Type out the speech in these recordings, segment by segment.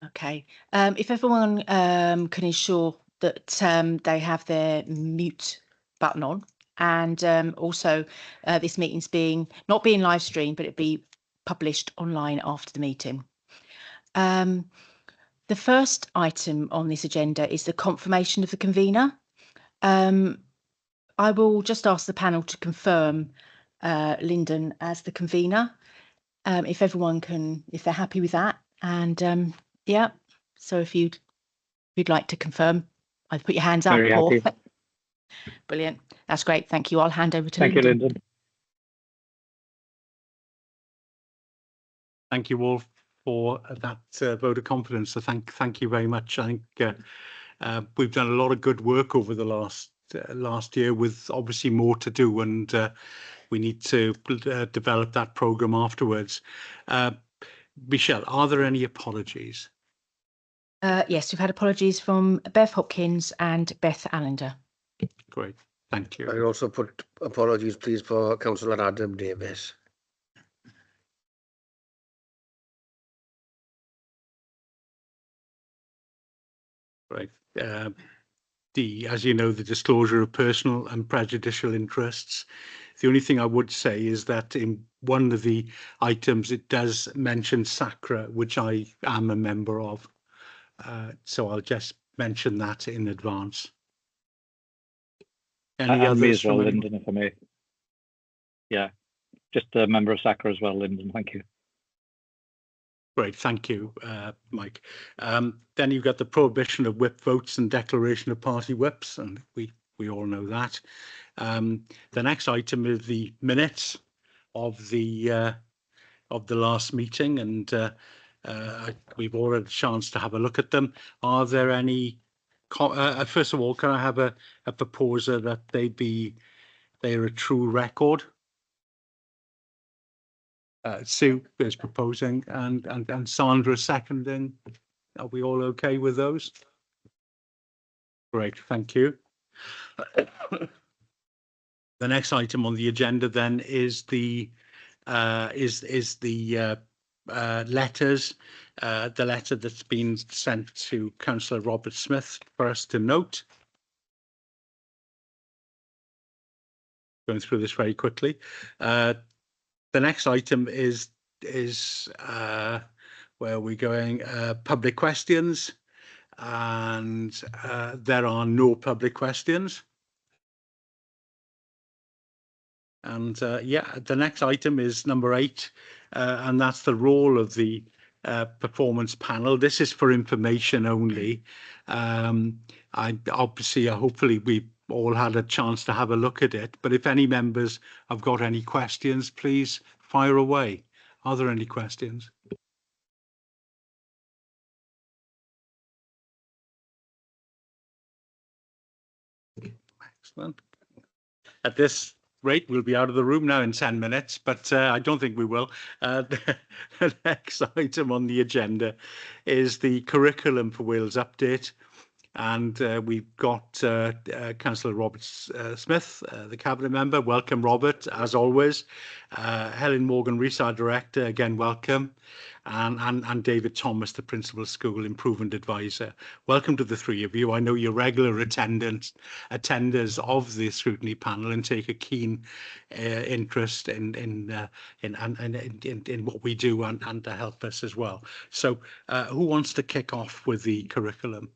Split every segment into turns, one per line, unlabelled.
Okay. If everyone can ensure that they have their mute button on, and also this meeting's not being live streamed, but it'll be published online after the meeting. The first item on this agenda is the confirmation of the convener. I will just ask the panel to confirm Lyndon as the convener, if they're happy with that. And yeah, so if you'd like to confirm, either put your hands up
Very
or...
happy.
Brilliant. That's great. Thank you. I'll hand over to
Thank you,
Lyndon.
Lyndon.
Thank you all for that vote of confidence. So thank you very much. I think we've done a lot of good work over the last year, with obviously more to do, and we need to develop that programme afterwards. Michelle, are there any apologies?
Yes, we've had apologies from Bev Hopkins and Beth Allender.
Great, thank you.
I also put apologies, please, for Councillor Adam Davis.
Right. D, as you know, the disclosure of personal and prejudicial interests. The only thing I would say is that in one of the items it does mention SACRA, which I am a member of. So I'll just mention that in advance. Any others?
Me as well,
from
Lyndon, if I may. Yeah, just a member of SACRA as well, Lyndon. Thank you.
Great, thank you, Mike. Then you've got the prohibition of whip votes and declaration of party whips, and we all know that. The next item is the minutes of the last meeting, and we've all had a chance to have a look at them. Are there any? First of all, can I have a proposer that they're a true record? Sue is proposing, and Sandra seconding. Are we all okay with those? Great, thank you. The next item on the agenda then is the letters. The letter that's been sent to Councillor Robert Smith for us to note. Going through this very quickly. The next item is where are we going? Public questions, and there are no public questions. And yeah, the next item is number 8, and that's the role of the performance panel. This is for information only. Hopefully we all had a chance to have a look at it, but if any members have got any questions, please fire away. Are there any questions? Excellent. At this rate, we'll be out of the room now in 10 minutes, but I don't think we will. The next item on the agenda is the curriculum for Wales update. And we've got Councillor Robert Smith, the Cabinet Member. Welcome, Robert, as always. Helen Morgan-Rees, our Director, again, welcome. And David Thomas, the Principal School Improvement Advisor. Welcome to the three of you. I know you're regular attenders of the scrutiny panel and take a keen interest in what we do and to help us as well. So who wants to kick off with the curriculum?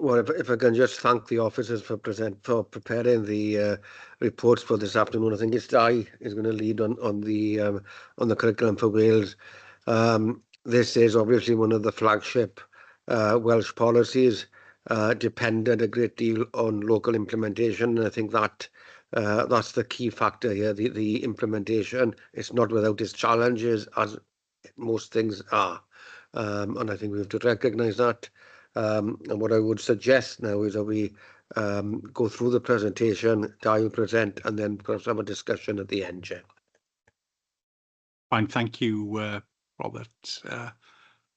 Well, if I can just thank the officers for preparing the reports for this afternoon. I think it's Di is going to lead on the curriculum for Wales. This is obviously one of the flagship Welsh policies, dependent a great deal on local implementation. And I think that that's the key factor here. The implementation, it's not without its challenges, as most things are, and I think we have to recognise that. And what I would suggest now is that we go through the presentation, Di will present, and then perhaps have a discussion at the end, Chair.
Fine, thank you, Robert.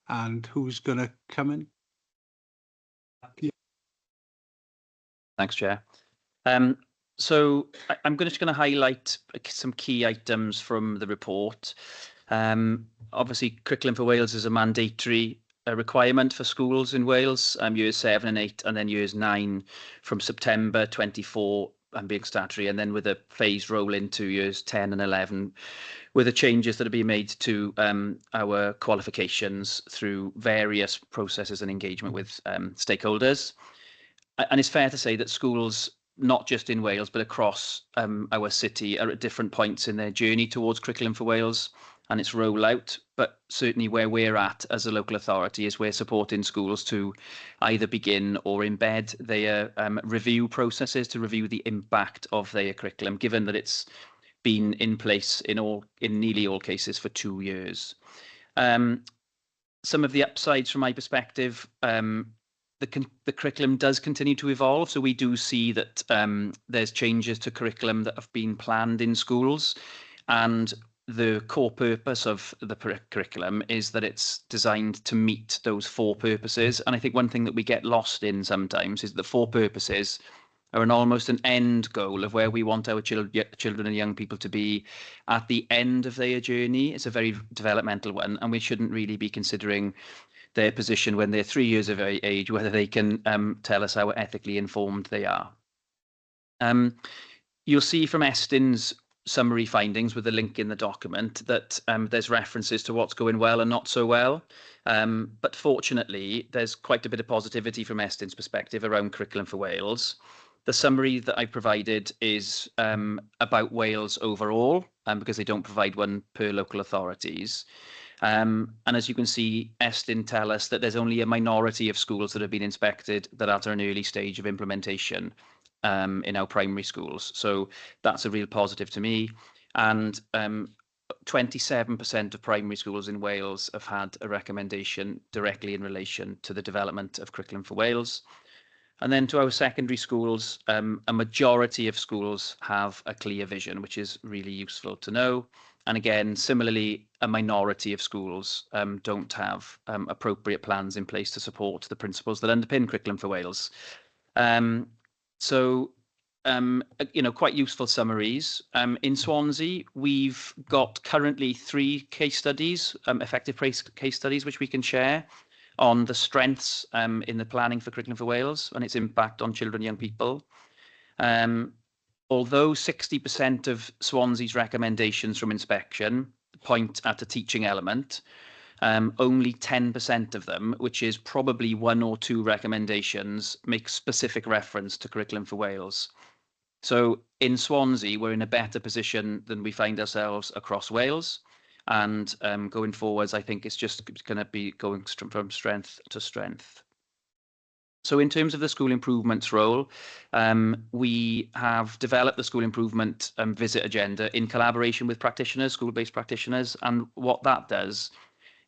And who's going to come in?
Thanks, Chair. So I'm just going to highlight some key items from the report. Obviously, Curriculum for Wales is a mandatory a requirement for schools in Wales, years 7 and 8, and then years 9 from September 24 being statutory, and then with a phased roll into years 10 and 11, with the changes that are being made to our qualifications through various processes and engagement with stakeholders. And it's fair to say that schools, not just in Wales, but across our city, are at different points in their journey towards Curriculum for Wales and its rollout. But certainly where we're at as a local authority is we're supporting schools to either begin or embed their review processes to review the impact of their curriculum, given that it's been in place in nearly all cases for 2 years. Some of the upsides from my perspective, the curriculum does continue to evolve. So we do see that there's changes to curriculum that have been planned in schools, and the core purpose of the curriculum is that it's designed to meet those 4 purposes. And I think one thing that we get lost in sometimes is the 4 purposes are almost an end goal of where we want our children and young people to be at the end of their journey. It's a very developmental one, and we shouldn't really be considering their position when they're 3 years of age, whether they can tell us how ethically informed they are. You'll see from Estin's summary findings with the link in the document that there's references to what's going well and not so well. But fortunately, there's quite a bit of positivity from Estin's perspective around Curriculum for Wales. The summary that I provided is about Wales overall, because they don't provide one per local authorities. And as you can see, Estin tell us that there's only a minority of schools that have been inspected that are at an early stage of implementation in our primary schools. So that's a real positive to me. And 27% of primary schools in Wales have had a recommendation directly in relation to the development of Curriculum for Wales. And then to our secondary schools, a majority of schools have a clear vision, which is really useful to know. And again, similarly, a minority of schools don't have appropriate plans in place to support the principles that underpin Curriculum for Wales. Quite useful summaries. In Swansea, we've got currently 3 case studies, effective case studies, which we can share on the strengths in the planning for Curriculum for Wales and its impact on children and young people. Although 60% of Swansea's recommendations from inspection point at a teaching element, only 10% of them, which is probably 1 or 2 recommendations, make specific reference to Curriculum for Wales. So in Swansea, we're in a better position than we find ourselves across Wales. And going forwards, I think it's just going to be going from strength to strength. So in terms of the school improvements role, we have developed the school improvement visit agenda in collaboration with practitioners, school-based practitioners. And what that does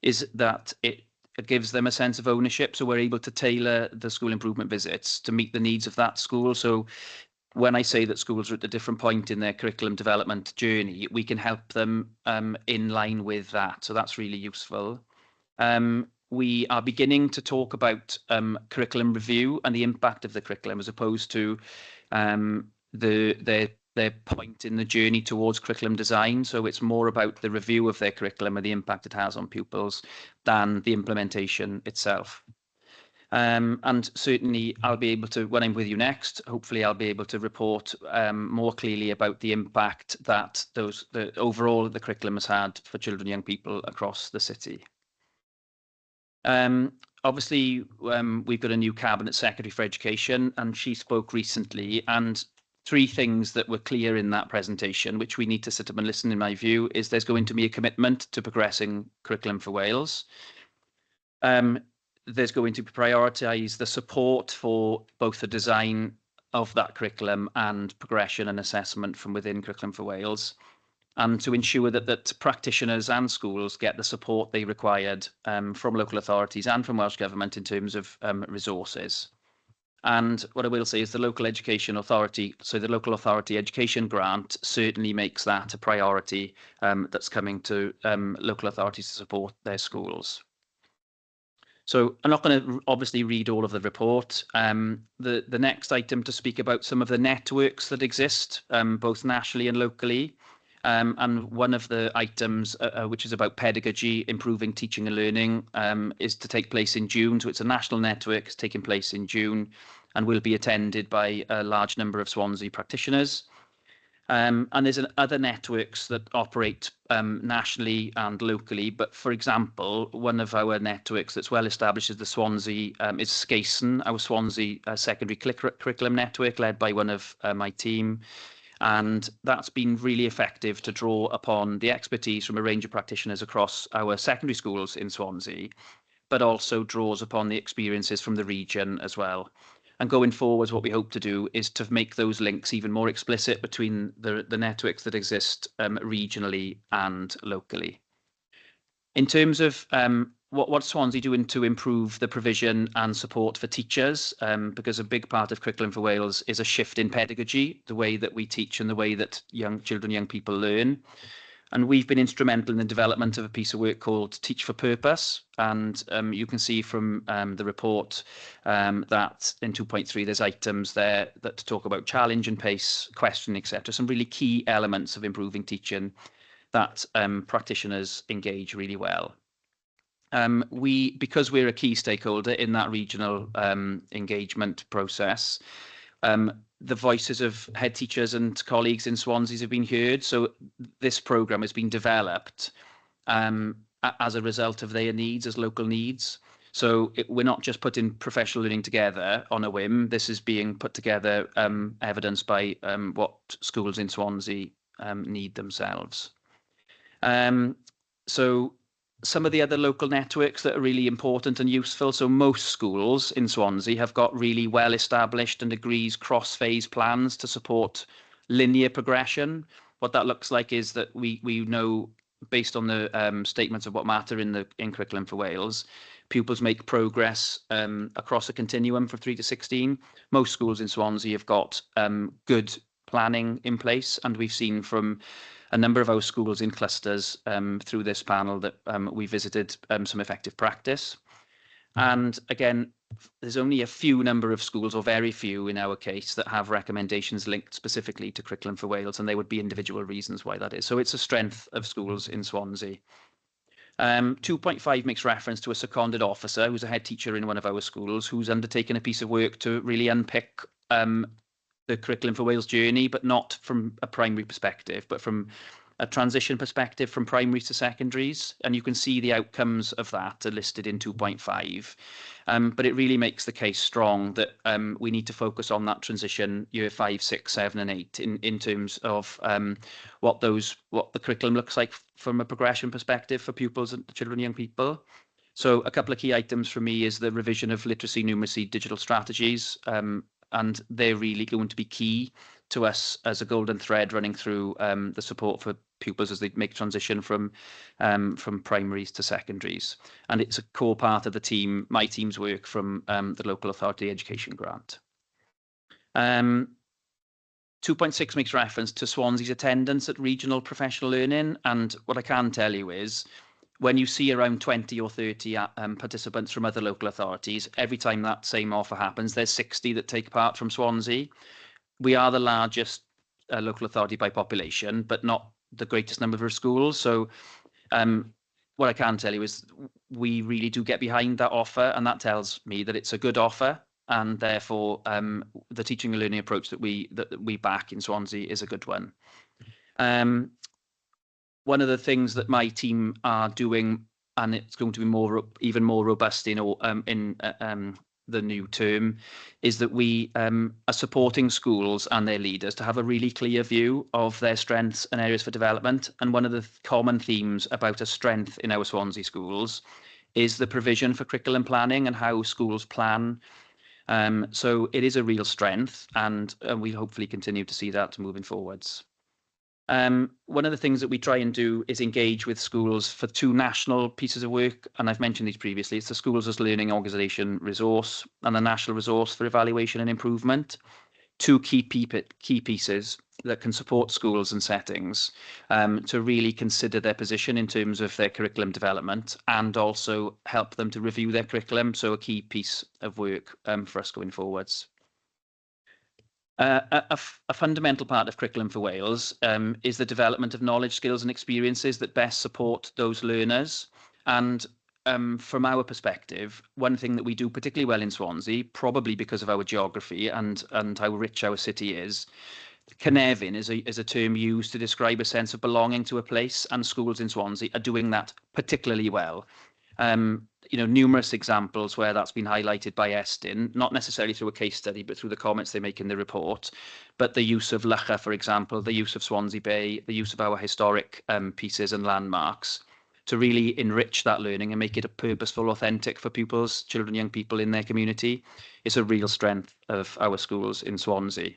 is that it gives them a sense of ownership. So we're able to tailor the school improvement visits to meet the needs of that school. So when I say that schools are at a different point in their curriculum development journey, we can help them in line with that. So that's really useful. We are beginning to talk about curriculum review and the impact of the curriculum as opposed to their point in the journey towards curriculum design. So it's more about the review of their curriculum and the impact it has on pupils than the implementation itself. And certainly I'll be able to, when I'm with you next, hopefully I'll be able to report more clearly about the impact that overall the curriculum has had for children and young people across the city. Obviously, we've got a new Cabinet Secretary for Education, and she spoke recently, and 3 things that were clear in that presentation, which we need to sit up and listen, in my view, is there's going to be a commitment to progressing Curriculum for Wales. There's going to be prioritise the support for both the design of that curriculum and progression and assessment from within Curriculum for Wales, and to ensure that practitioners and schools get the support they required from local authorities and from Welsh Government in terms of resources. And what I will say is the local education authority, so the local authority education grant certainly makes that a priority that's coming to local authorities to support their schools. So I'm not going to obviously read all of the report. The next item to speak about some of the networks that exist, both nationally and locally, And one of the items, which is about pedagogy, improving teaching and learning, is to take place in June. So it's a national network. It's taking place in June and will be attended by a large number of Swansea practitioners. And there's other networks that operate nationally and locally. But for example, one of our networks that's well established is the Swansea, is SCASEN, our Swansea secondary curriculum network, led by one of my team. And that's been really effective to draw upon the expertise from a range of practitioners across our secondary schools in Swansea, but also draws upon the experiences from the region as well. And going forwards, what we hope to do is to make those links even more explicit between the networks that exist regionally and locally. In terms of what Swansea doing to improve the provision and support for teachers, because a big part of Curriculum for Wales is a shift in pedagogy, the way that we teach and the way that young people learn. And we've been instrumental in the development of a piece of work called Teach for Purpose. And you can see from the report that in 2.3, there's items there that talk about challenge and pace, question, etc. Some really key elements of improving teaching that practitioners engage really well. Because we're a key stakeholder in that regional engagement process, the voices of head teachers and colleagues in Swansea have been heard. So this programme has been developed as a result of their needs, as local needs. So we're not just putting professional learning together on a whim. This is being put together, evidenced by what schools in Swansea need themselves. So some of the other local networks that are really important and useful. So most schools in Swansea have got really well established and agrees cross-phase plans to support linear progression. What that looks like is that we know, based on the statements of what matter in Curriculum for Wales, pupils make progress across a continuum from 3 to 16. Most schools in Swansea have got good planning in place, and we've seen from a number of our schools in clusters through this panel that we visited some effective practice. And again, there's only a few number of schools, or very few in our case, that have recommendations linked specifically to Curriculum for Wales, and they would be individual reasons why that is. So it's a strength of schools in Swansea. 2.5 makes reference to a seconded officer who's a head teacher in one of our schools who's undertaken a piece of work to really unpick the Curriculum for Wales journey, but not from a primary perspective, but from a transition perspective from primaries to secondaries. And you can see the outcomes of that are listed in 2.5. But it really makes the case strong that we need to focus on that transition year 5, 6, 7 and 8 in terms of what the curriculum looks like from a progression perspective for pupils and children and young people. So a couple of key items for me is the revision of literacy, numeracy, digital strategies. And they're really going to be key to us as a golden thread running through the support for pupils as they make transition from primaries to secondaries. And it's a core part of my team's work from the Local Authority Education Grant. 2.6 makes reference to Swansea's attendance at regional professional learning. And what I can tell you is, when you see around 20 or 30 participants from other local authorities, every time that same offer happens, there's 60 that take part from Swansea. We are the largest local authority by population, but not the greatest number of schools. So what I can tell you is we really do get behind that offer, and that tells me that it's a good offer, and therefore the teaching and learning approach that we back in Swansea is a good one. One of the things that my team are doing, and it's going to be even more robust in the new term, is that we are supporting schools and their leaders to have a really clear view of their strengths and areas for development. And one of the common themes about a strength in our Swansea schools is the provision for curriculum planning and how schools plan. So it is a real strength, and we hopefully continue to see that moving forwards. One of the things that we try and do is engage with schools for 2 national pieces of work, and I've mentioned these previously. It's the Schools as Learning Organisation Resource and the National Resource for Evaluation and Improvement. 2 key pieces that can support schools and settings to really consider their position in terms of their curriculum development, and also help them to review their curriculum. So a key piece of work for us going forwards. A fundamental part of Curriculum for Wales is the development of knowledge, skills and experiences that best support those learners. And from our perspective, one thing that we do particularly well in Swansea, probably because of our geography and how rich our city is, Cynefin is a term used to describe a sense of belonging to a place, and schools in Swansea are doing that particularly well. Numerous examples where that's been highlighted by Estyn, not necessarily through a case study, but through the comments they make in the report. But the use of Lycha, for example, the use of Swansea Bay, the use of our historic pieces and landmarks to really enrich that learning and make it a purposeful, authentic for pupils, children, young people in their community is a real strength of our schools in Swansea.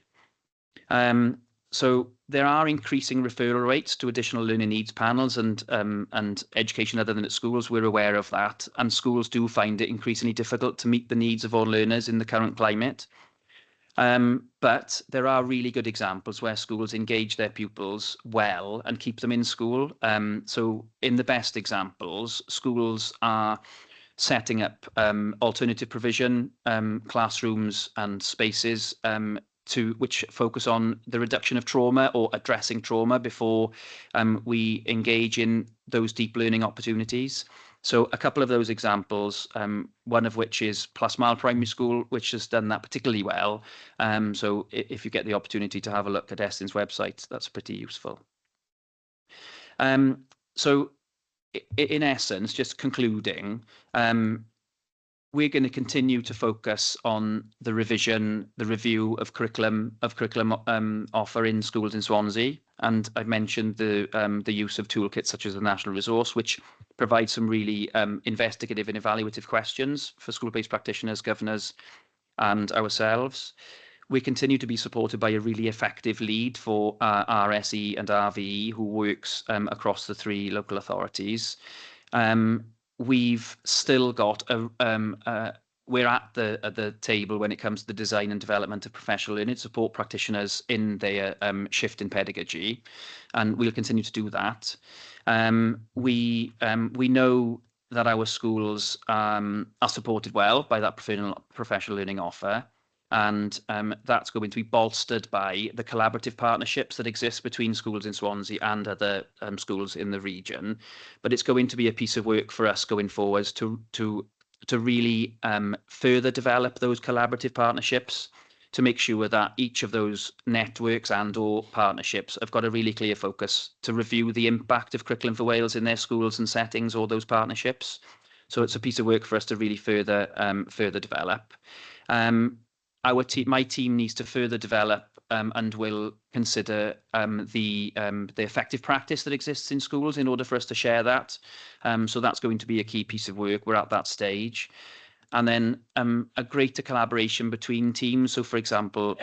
So there are increasing referral rates to additional learning needs panels and education other than at schools. We're aware of that, and schools do find it increasingly difficult to meet the needs of all learners in the current climate. But there are really good examples where schools engage their pupils well and keep them in school. So in the best examples, schools are setting up alternative provision classrooms and spaces which focus on the reduction of trauma or addressing trauma before we engage in those deep learning opportunities. So a couple of those examples, one of which is Plasmal Primary School, which has done that particularly well. So if you get the opportunity to have a look at Estyn's website, that's pretty useful. So in essence, just concluding, we're going to continue to focus on the review of curriculum offer in schools in Swansea. And I've mentioned the use of toolkits such as the National Resource, which provides some really investigative and evaluative questions for school-based practitioners, governors, and ourselves. We continue to be supported by a really effective lead for RSE and RVE, who works across the 3 local authorities. We've still got we're at the table when it comes to the design and development of professional learning to support practitioners in their shift in pedagogy, and we'll continue to do that. We know that our schools are supported well by that professional learning offer, and that's going to be bolstered by the collaborative partnerships that exist between schools in Swansea and other schools in the region. But it's going to be a piece of work for us going forwards to really further develop those collaborative partnerships, to make sure that each of those networks and/or partnerships have got a really clear focus to review the impact of Curriculum for Wales in their schools and settings, or those partnerships. So it's a piece of work for us to really further develop. My team needs to further develop and will consider the effective practice that exists in schools in order for us to share that. So that's going to be a key piece of work. We're at that stage. And then a greater collaboration between teams. So, for example,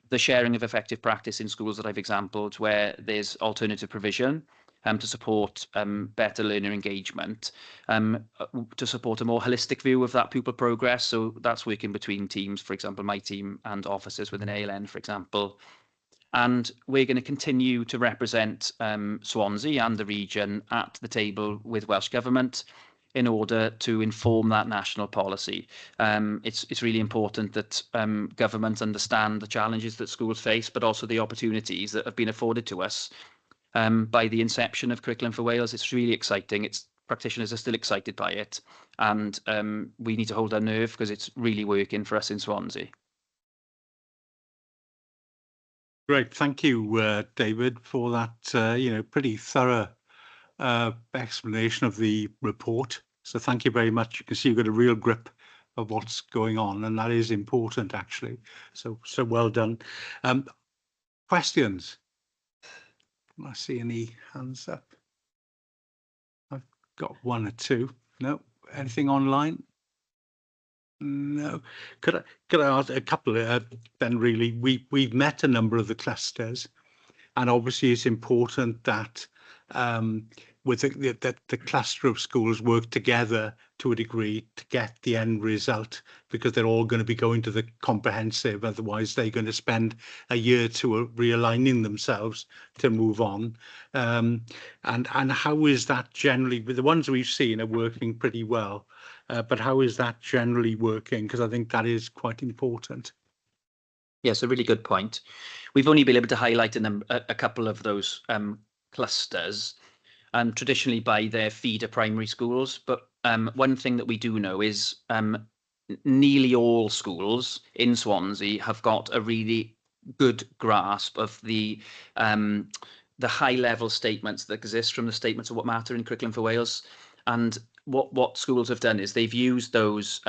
the sharing of effective practice in schools that I've exampled, where there's alternative provision to support better learner engagement, to support a more holistic view of that pupil progress. So that's working between teams, for example, my team and officers within ALN, for example. And we're going to continue to represent Swansea and the region at the table with Welsh Government in order to inform that national policy. It's really important that government understand the challenges that schools face, but also the opportunities that have been afforded to us by the inception of Curriculum for Wales. It's really exciting. Practitioners are still excited by it, and we need to hold our nerve because it's really working for us in Swansea.
Great, thank you, David, for that pretty thorough explanation of the report. So thank you very much. You can see you've got a real grip of what's going on, and that is important, actually. So well done. Questions? Can I see any hands up? I've got 1 or 2. No. Anything online? No. Could I ask a couple then? Really, we've met a number of the clusters, and obviously it's important that with the cluster of schools work together to a degree to get the end result, because they're all going to be going to the comprehensive. Otherwise, they're going to spend a year or two realigning themselves to move on. And how is that generally? The ones we've seen are working pretty well, but how is that generally working? Because I think that is quite important.
Yes, a really good point. We've only been able to highlight a couple of those clusters, traditionally by their feeder primary schools. But one thing that we do know is nearly all schools in Swansea have got a really good grasp of the high-level statements that exist from the Statements of What Matter in Curriculum for Wales. And what schools have done is they've used those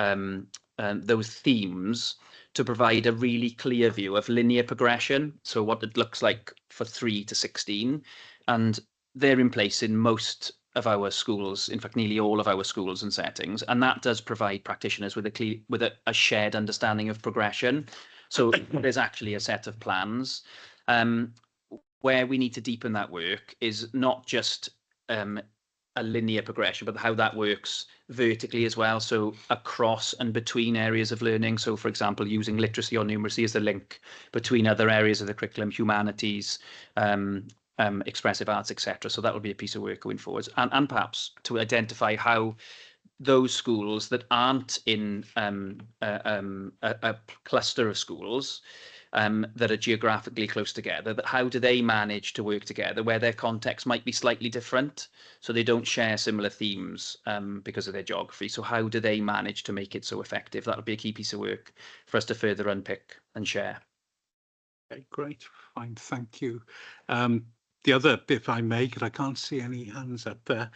themes to provide a really clear view of linear progression, so what it looks like for 3 to 16, and they're in place in most of our schools, in fact nearly all of our schools and settings, and that does provide practitioners with a shared understanding of progression. So there's actually a set of plans. Where we need to deepen that work is not just a linear progression, but how that works vertically as well, so across and between areas of learning. So for example, using literacy or numeracy as the link between other areas of the curriculum, humanities, expressive arts, etc. So that will be a piece of work going forwards, and perhaps to identify how those schools that aren't in a cluster of schools that are geographically close together, that how do they manage to work together where their context might be slightly different, so they don't share similar themes because of their geography. So how do they manage to make it so effective? That'll be a key piece of work for us to further unpick and share.
Okay, great, fine, thank you. The other, if I may, because I can't see any hands up there,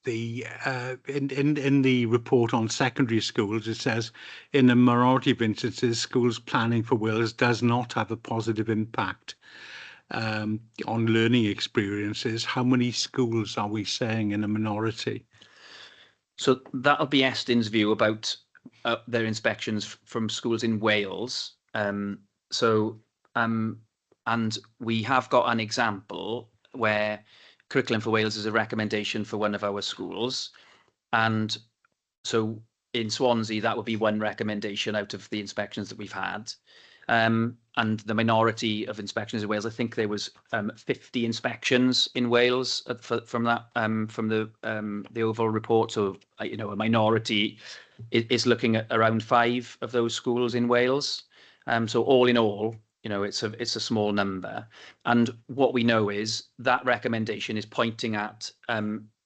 in the report on secondary schools, it says in a minority of instances, schools planning for Wales does not have a positive impact on learning experiences. How many schools are we saying in a minority? So
that'll be Estin's view about their inspections from schools in Wales. And we have got an example where Curriculum for Wales is a recommendation for one of our schools. And so in Swansea, that would be one recommendation out of the inspections that we've had. And the minority of inspections in Wales, I think there was 50 inspections in Wales from the overall report. So, a minority is looking at around 5 of those schools in Wales. So all in all, it's a small number. And what we know is that recommendation is pointing at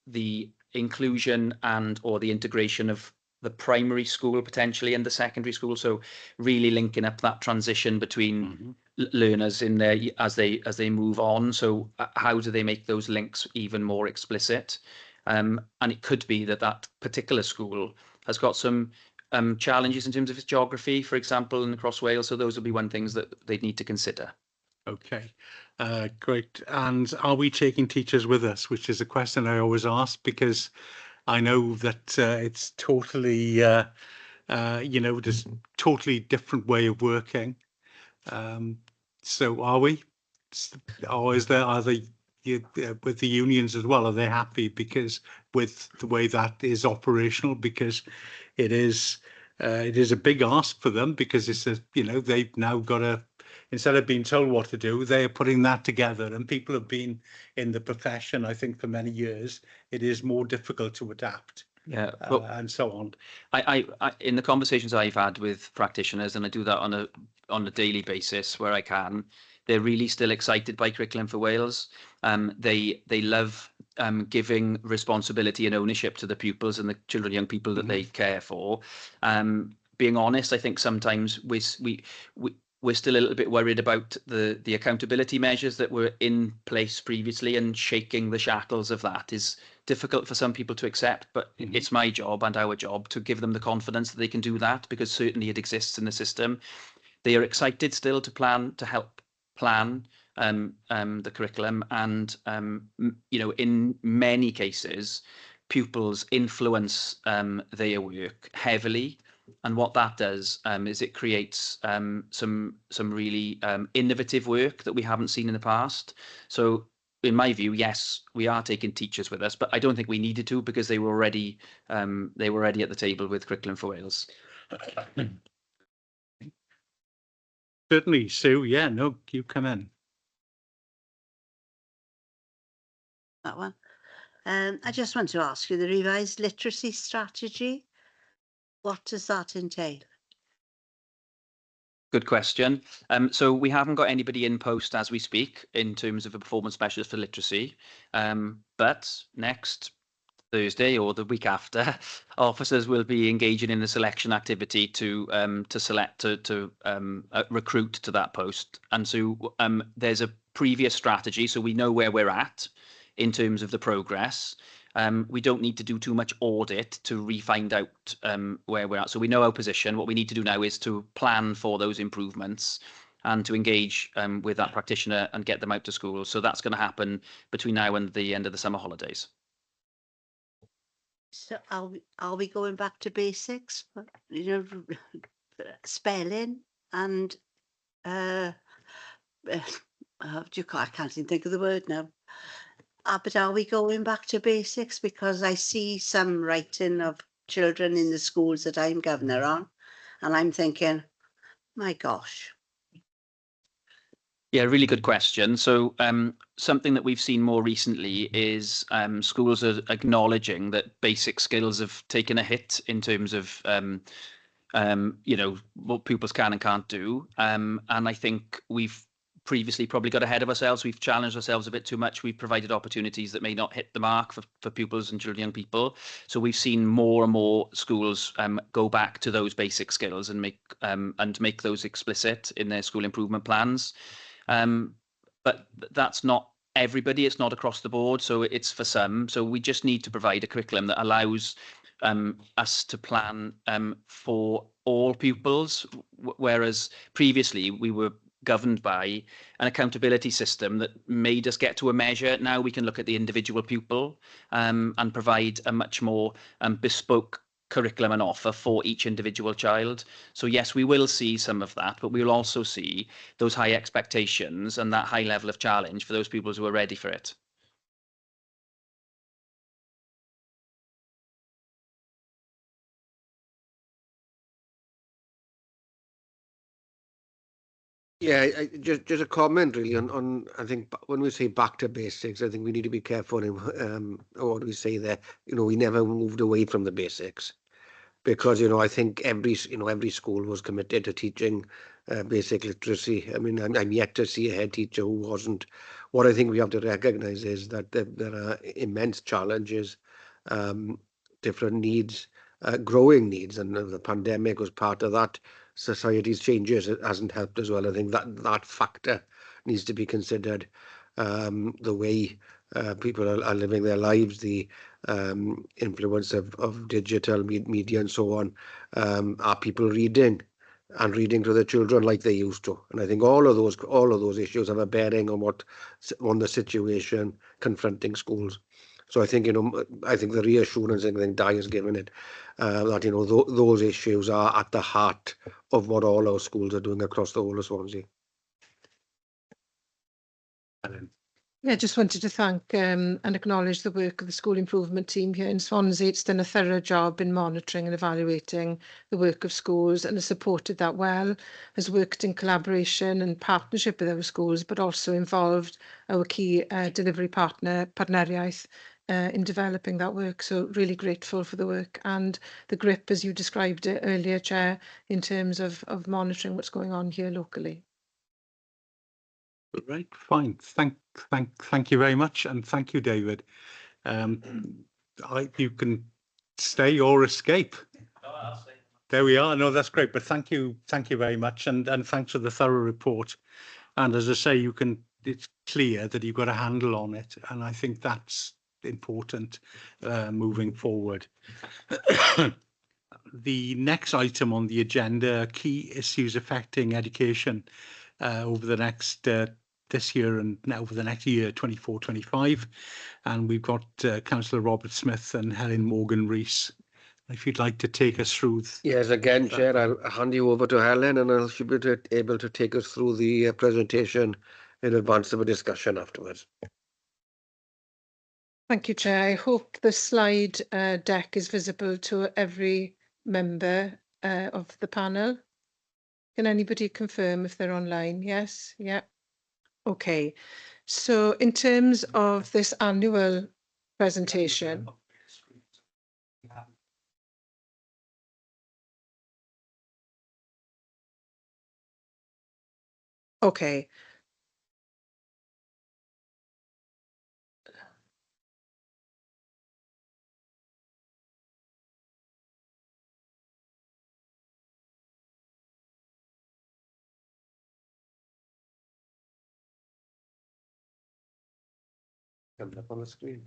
the inclusion or the integration of the primary school potentially and the secondary school. So really linking up that transition between learners in there as they move on. So how do they make those links even more explicit? And it could be that particular school has got some challenges in terms of its geography, for example, and across Wales. So those will be one things that they'd need to consider.
Okay, great. And are we taking teachers with us, which is a question I always ask, because I know that it's totally, just totally different way of working. So are we? Or are they with the unions as well? Are they happy because with the way that is operational? Because it is a big ask for them, because it's they've now got to, instead of being told what to do, they are putting that together, and people have been in the profession, I think, for many years. It is more difficult to adapt.
Yeah,
and so on.
I in the conversations I've had with practitioners, and I do that on a daily basis where I can, they're really still excited by Curriculum for Wales. They love giving responsibility and ownership to the pupils and the children and young people that they care for. Being honest, I think sometimes we're still a little bit worried about the accountability measures that were in place previously, and shaking the shackles of that is difficult for some people to accept, but it's my job and our job to give them the confidence that they can do that, because certainly it exists in the system. They are excited still to help plan the curriculum, and in many cases pupils influence their work heavily. And what that does is it creates some really innovative work that we haven't seen in the past. So in my view, yes, we are taking teachers with us, but I don't think we needed to, because they were already at the table with Curriculum for Wales.
Certainly, Sue. Yeah, no, you come in.
That one. I just want to ask you, the revised literacy strategy, what does that entail?
Good question. So we haven't got anybody in post as we speak in terms of a performance specialist for literacy. But next Thursday or the week after, officers will be engaging in the selection activity to recruit to that post. And so there's a previous strategy, so we know where we're at in terms of the progress. We don't need to do too much audit to re-find out where we're at. So we know our position. What we need to do now is to plan for those improvements and to engage with that practitioner and get them out to school. So that's going to happen between now and the end of the summer holidays.
So are we going back to basics? You know, spelling and I can't even think of the word now. But are we going back to basics? Because I see some writing of children in the schools that I'm governor on, and I'm thinking, my gosh.
Yeah, really good question. So something that we've seen more recently is schools are acknowledging that basic skills have taken a hit in terms of you know, what pupils can and can't do. And I think we've previously probably got ahead of ourselves. We've challenged ourselves a bit too much. We've provided opportunities that may not hit the mark for pupils and children, young people. So we've seen more and more schools go back to those basic skills and make those explicit in their school improvement plans. But that's not everybody. It's not across the board. So it's for some. So we just need to provide a curriculum that allows us to plan for all pupils, whereas previously we were governed by an accountability system that made us get to a measure. Now we can look at the individual pupil and provide a much more bespoke curriculum and offer for each individual child. So yes, we will see some of that, but we will also see those high expectations and that high level of challenge for those pupils who are ready for it.
Yeah, just a comment really on I think when we say back to basics, I think we need to be careful in what do we say there. You know, we never moved away from the basics, because I think every school was committed to teaching basic literacy. I mean, I'm yet to see a head teacher who wasn't. What I think we have to recognise is that there are immense challenges, different needs, growing needs, and the pandemic was part of that. Society's changes hasn't helped as well. I think that factor needs to be considered. The way people are living their lives, the influence of digital media and so on. Are people reading to their children like they used to? And I think all of those issues have a bearing on the situation confronting schools. So I think I think the reassurance I think Di has given it, that those issues are at the heart of what all our schools are doing across the whole of Swansea.
Helen.
Yeah, I just wanted to thank and acknowledge the work of the school improvement team here in Swansea. It's done a thorough job in monitoring and evaluating the work of schools and has supported that well, has worked in collaboration and partnership with our schools, but also involved our key delivery partner, Partneriaeth, in developing that work. So really grateful for the work and the grip, as you described it earlier, Chair, in terms of monitoring what's going on here locally.
Right, fine. Thank you very much, and thank you, David. You can stay or escape.
Oh, I'll stay.
There we are. No, that's great. But thank you very much, and thanks for the thorough report. And as I say, it's clear that you've got a handle on it, and I think that's important moving forward. The next item on the agenda: key issues affecting education over the next this year and now over the next year, 24-25. And we've got Councillor Robert Smith and Helen Morgan-Rees. If you'd like to take us through.
Yes, again, Chair, I'll hand you over to Helen, and she'll be able to take us through the presentation in advance of a discussion afterwards.
Thank you, Chair. I hope the slide deck is visible to every member of the panel. Can anybody confirm if they're online? Yes? Yeah. Okay. So in terms of this annual presentation, Okay.
Coming up on the screen.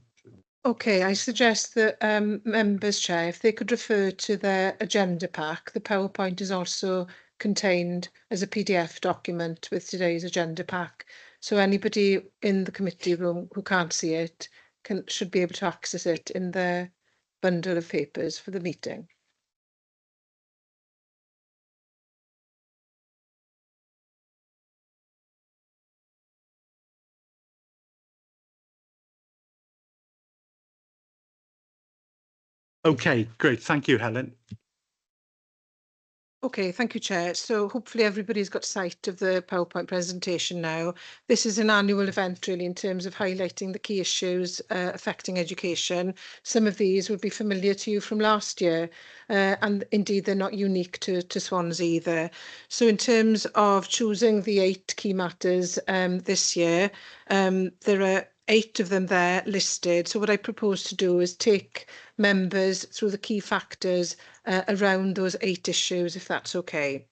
Okay, I suggest that members, Chair, if they could refer to their agenda pack, the PowerPoint is also contained as a PDF document with today's agenda pack. So anybody in the committee room who can't see it should be able to access it in their bundle of papers for the meeting.
Okay, great. Thank you, Helen.
Okay, thank you, Chair. So hopefully everybody's got sight of the PowerPoint presentation now. This is an annual event really in terms of highlighting the key issues affecting education. Some of these would be familiar to you from last year, and indeed they're not unique to Swansea either. So in terms of choosing the 8 key matters this year, there are 8 of them there listed. So what I propose to do is take members through the key factors around those 8 issues, if that's okay.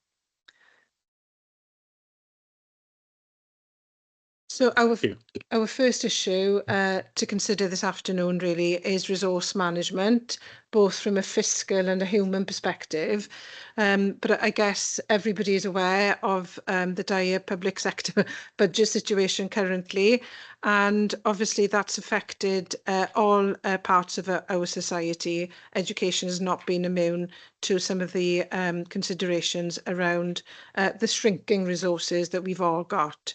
So our first issue to consider this afternoon really is resource management, both from a fiscal and a human perspective. But I guess everybody is aware of the dire public sector budget situation currently, and obviously that's affected all parts of our society. Education has not been immune to some of the considerations around the shrinking resources that we've all got.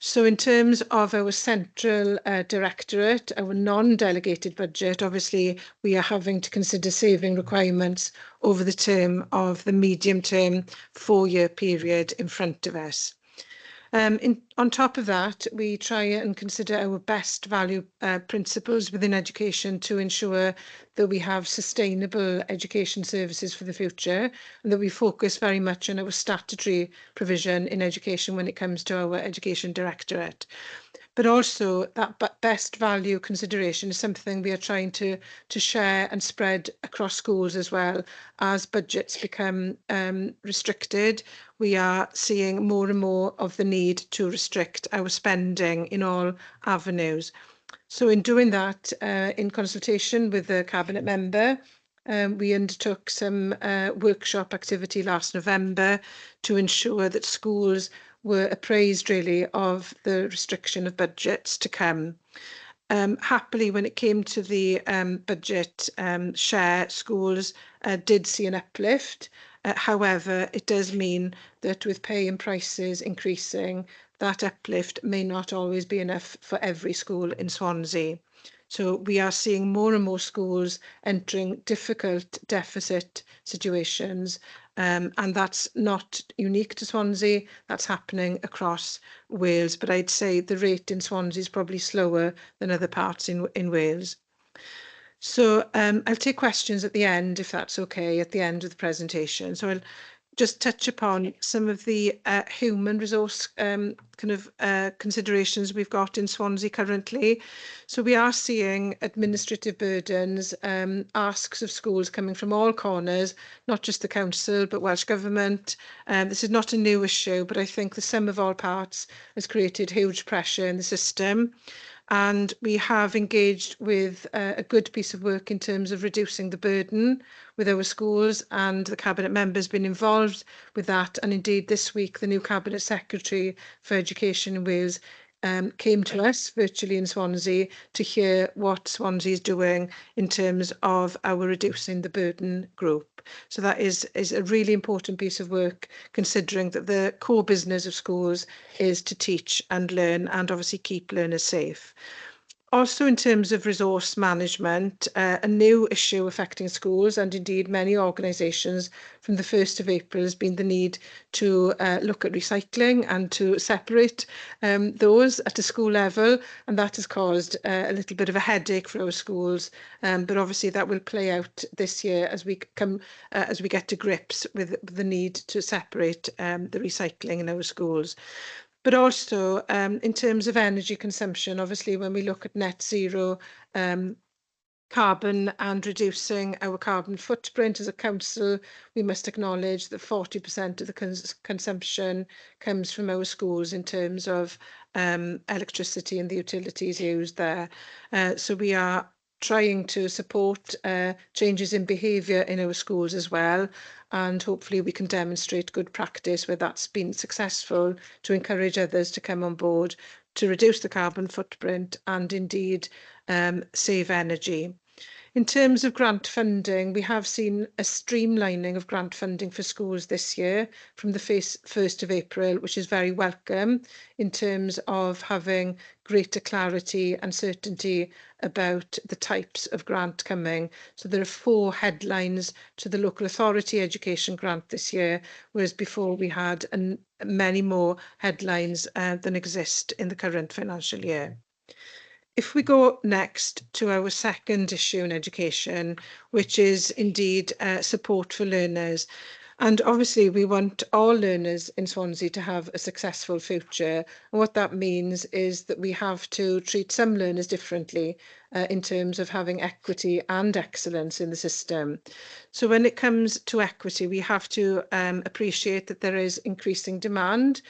So in terms of our central directorate, our non-delegated budget, obviously we are having to consider saving requirements over the term of the medium-term 4-year period in front of us. On top of that, we try and consider our best value principles within education to ensure that we have sustainable education services for the future, and that we focus very much on our statutory provision in education when it comes to our education directorate. But also that best value consideration is something we are trying to share and spread across schools as well. As budgets become restricted, we are seeing more and more of the need to restrict our spending in all avenues. So in doing that, in consultation with the Cabinet member, we undertook some workshop activity last November to ensure that schools were appraised really of the restriction of budgets to come. Happily, when it came to the budget share, schools did see an uplift. However, it does mean that with pay and prices increasing, that uplift may not always be enough for every school in Swansea. So we are seeing more and more schools entering difficult deficit situations, and that's not unique to Swansea, that's happening across Wales, but I'd say the rate in Swansea is probably slower than other parts in Wales. So I'll take questions at the end, if that's okay, at the end of the presentation. So I'll just touch upon some of the human resource considerations we've got in Swansea currently. So we are seeing administrative burdens, asks of schools coming from all corners, not just the council, but Welsh Government. This is not a new issue, but I think the sum of all parts has created huge pressure in the system. And we have engaged with a good piece of work in terms of reducing the burden with our schools, and the Cabinet member has been involved with that. And indeed, this week, the new Cabinet Secretary for Education in Wales came to us virtually in Swansea to hear what Swansea is doing in terms of our reducing the burden group. So that is a really important piece of work, considering that the core business of schools is to teach and learn, and obviously keep learners safe. Also, in terms of resource management, a new issue affecting schools and indeed many organisations from the 1st of April has been the need to look at recycling and to separate those at a school level, and that has caused a little bit of a headache for our schools. But obviously that will play out this year as we get to grips with the need to separate the recycling in our schools. But also in terms of energy consumption, obviously when we look at net zero carbon and reducing our carbon footprint as a council, we must acknowledge that 40% of the consumption comes from our schools in terms of electricity and the utilities used there. So we are trying to support changes in behaviour in our schools as well, and hopefully we can demonstrate good practice where that's been successful to encourage others to come on board to reduce the carbon footprint and indeed save energy. In terms of grant funding, we have seen a streamlining of grant funding for schools this year from the 1st of April, which is very welcome in terms of having greater clarity and certainty about the types of grant coming. So there are 4 headlines to the local authority education grant this year, whereas before we had many more headlines than exist in the current financial year. If we go next to our second issue in education, which is indeed support for learners. And obviously we want all learners in Swansea to have a successful future. And what that means is that we have to treat some learners differently in terms of having equity and excellence in the system. So when it comes to equity, we have to appreciate that there is increasing demand.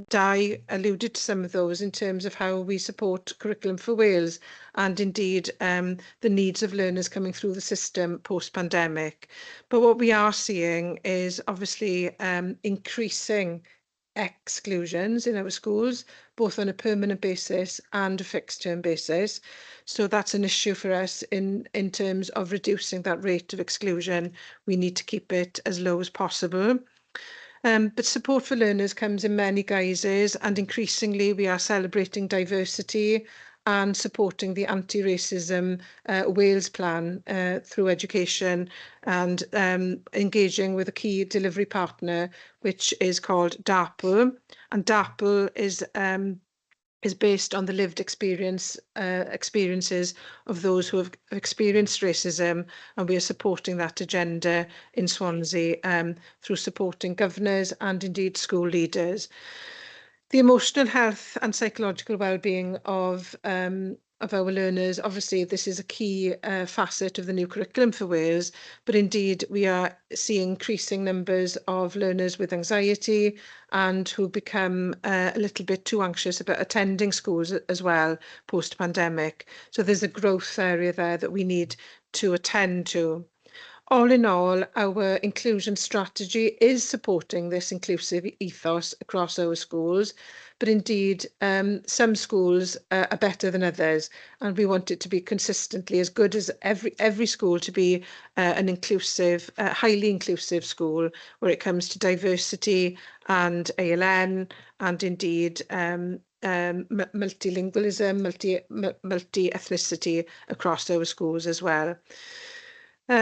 Di alluded to some of those in terms of how we support Curriculum for Wales and indeed the needs of learners coming through the system post-pandemic. But what we are seeing is obviously increasing exclusions in our schools, both on a permanent basis and a fixed term basis. So that's an issue for us in terms of reducing that rate of exclusion. We need to keep it as low as possible. But support for learners comes in many guises, and increasingly we are celebrating diversity and supporting the anti-racism Wales plan through education and engaging with a key delivery partner, which is called DARPL. And DARPL is based on the lived experiences of those who have experienced racism, and we are supporting that agenda in Swansea through supporting governors and indeed school leaders. The emotional health and psychological well-being of our learners, obviously this is a key facet of the new curriculum for Wales, but indeed we are seeing increasing numbers of learners with anxiety and who become a little bit too anxious about attending schools as well post-pandemic. So there's a growth area there that we need to attend to. All in all, our inclusion strategy is supporting this inclusive ethos across our schools, but indeed some schools are better than others, and we want it to be consistently as good as every school to be an inclusive, highly inclusive school where it comes to diversity and ALN and indeed multilingualism, multi-ethnicity across our schools as well.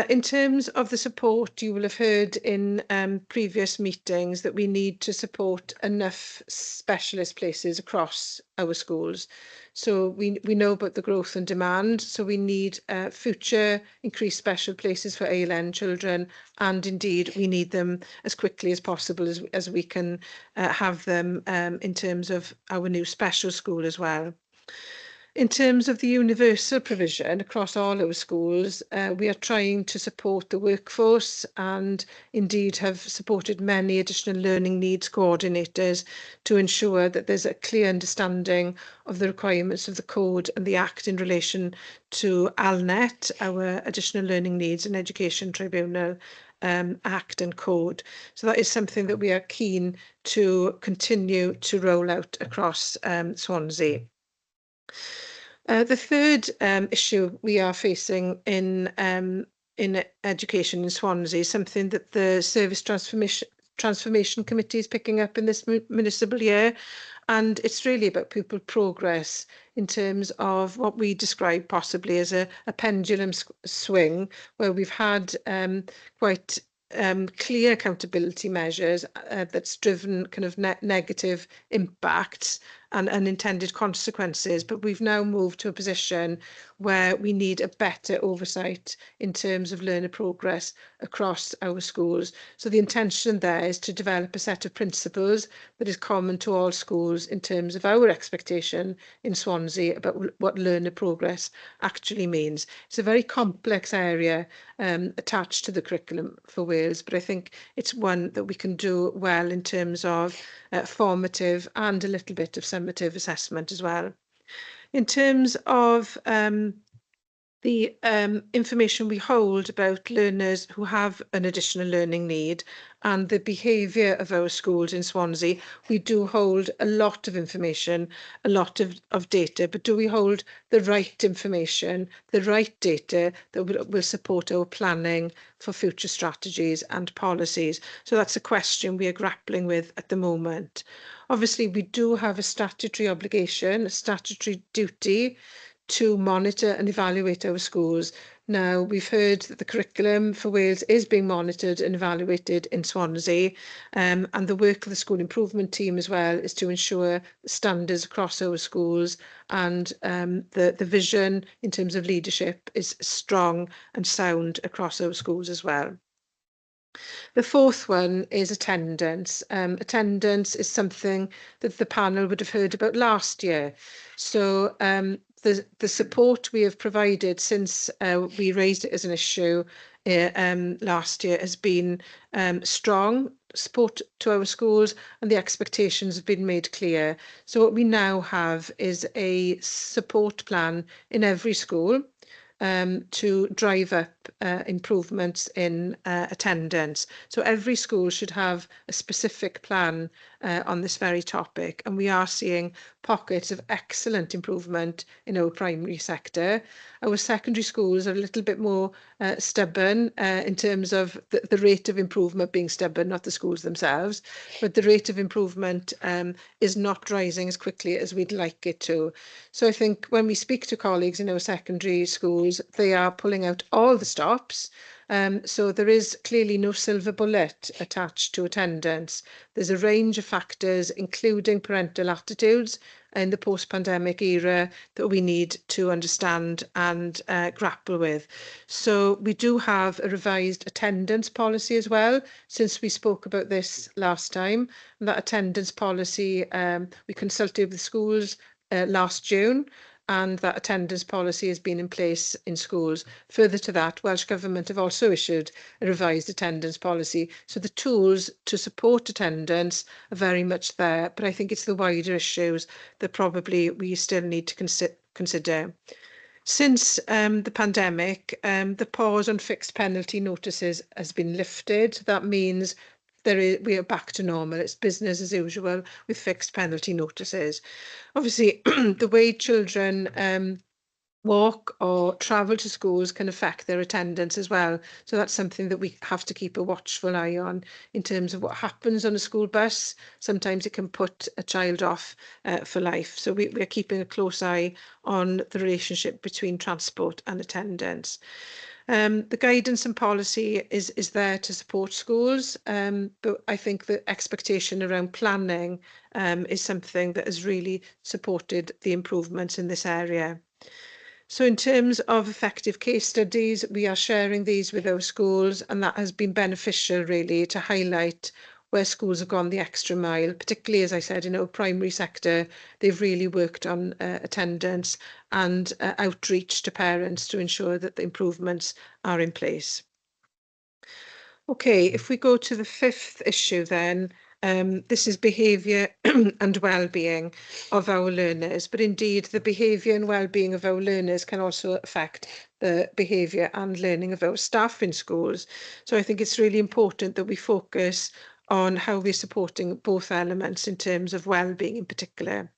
In terms of the support, you will have heard in previous meetings that we need to support enough specialist places across our schools. So we know about the growth and demand, so we need future increased special places for ALN children, and indeed we need them as quickly as possible as we can have them in terms of our new special school as well. In terms of the universal provision across all our schools, we are trying to support the workforce and indeed have supported many additional learning needs coordinators to ensure that there's a clear understanding of the requirements of the Code and the Act in relation to ALNET, our Additional Learning Needs and Education Tribunal Act and Code. So that is something that we are keen to continue to roll out across Swansea. The third issue we are facing in education in Swansea is something that the Service Transformation Committee is picking up in this municipal year, and it's really about pupil progress in terms of what we describe possibly as a pendulum swing, where we've had quite clear accountability measures that's driven kind of negative impacts and unintended consequences, but we've now moved to a position where we need a better oversight in terms of learner progress across our schools. So the intention there is to develop a set of principles that is common to all schools in terms of our expectation in Swansea about what learner progress actually means. It's a very complex area attached to the curriculum for Wales, but I think it's one that we can do well in terms of formative and a little bit of summative assessment as well. In terms of the information we hold about learners who have an additional learning need and the behaviour of our schools in Swansea, we do hold a lot of information, a lot of data, but do we hold the right information, the right data that will support our planning for future strategies and policies? So that's a question we are grappling with at the moment. Obviously, we do have a statutory obligation, a statutory duty to monitor and evaluate our schools. Now, we've heard that the curriculum for Wales is being monitored and evaluated in Swansea, and the work of the school improvement team as well is to ensure standards across our schools and the vision in terms of leadership is strong and sound across our schools as well. The fourth one is attendance. Attendance is something that the panel would have heard about last year. So the support we have provided since we raised it as an issue last year has been strong support to our schools, and the expectations have been made clear. So what we now have is a support plan in every school to drive up improvements in attendance. So every school should have a specific plan on this very topic, and we are seeing pockets of excellent improvement in our primary sector. Our secondary schools are a little bit more stubborn in terms of the rate of improvement being stubborn, not the schools themselves, but the rate of improvement is not rising as quickly as we'd like it to. So I think when we speak to colleagues in our secondary schools, they are pulling out all the stops. So there is clearly no silver bullet attached to attendance. There's a range of factors, including parental attitudes in the post-pandemic era, that we need to understand and grapple with. So we do have a revised attendance policy as well, since we spoke about this last time. And that attendance policy, we consulted with schools last June, and that attendance policy has been in place in schools. Further to that, Welsh Government have also issued a revised attendance policy. So the tools to support attendance are very much there, but I think it's the wider issues that probably we still need to consider. Since the pandemic, the pause on fixed penalty notices has been lifted. That means we are back to normal. It's business as usual with fixed penalty notices. Obviously, the way children walk or travel to schools can affect their attendance as well. So that's something that we have to keep a watchful eye on in terms of what happens on a school bus. Sometimes it can put a child off for life. So we're keeping a close eye on the relationship between transport and attendance. The guidance and policy is there to support schools, but I think the expectation around planning is something that has really supported the improvements in this area. So in terms of effective case studies, we are sharing these with our schools, and that has been beneficial really to highlight where schools have gone the extra mile, particularly, as I said, in our primary sector. They've really worked on attendance and outreach to parents to ensure that the improvements are in place. Okay, if we go to the fifth issue then, this is behaviour and well-being of our learners, but indeed the behaviour and well-being of our learners can also affect the behaviour and learning of our staff in schools. So I think it's really important that we focus on how we're supporting both elements in terms of well-being in particular.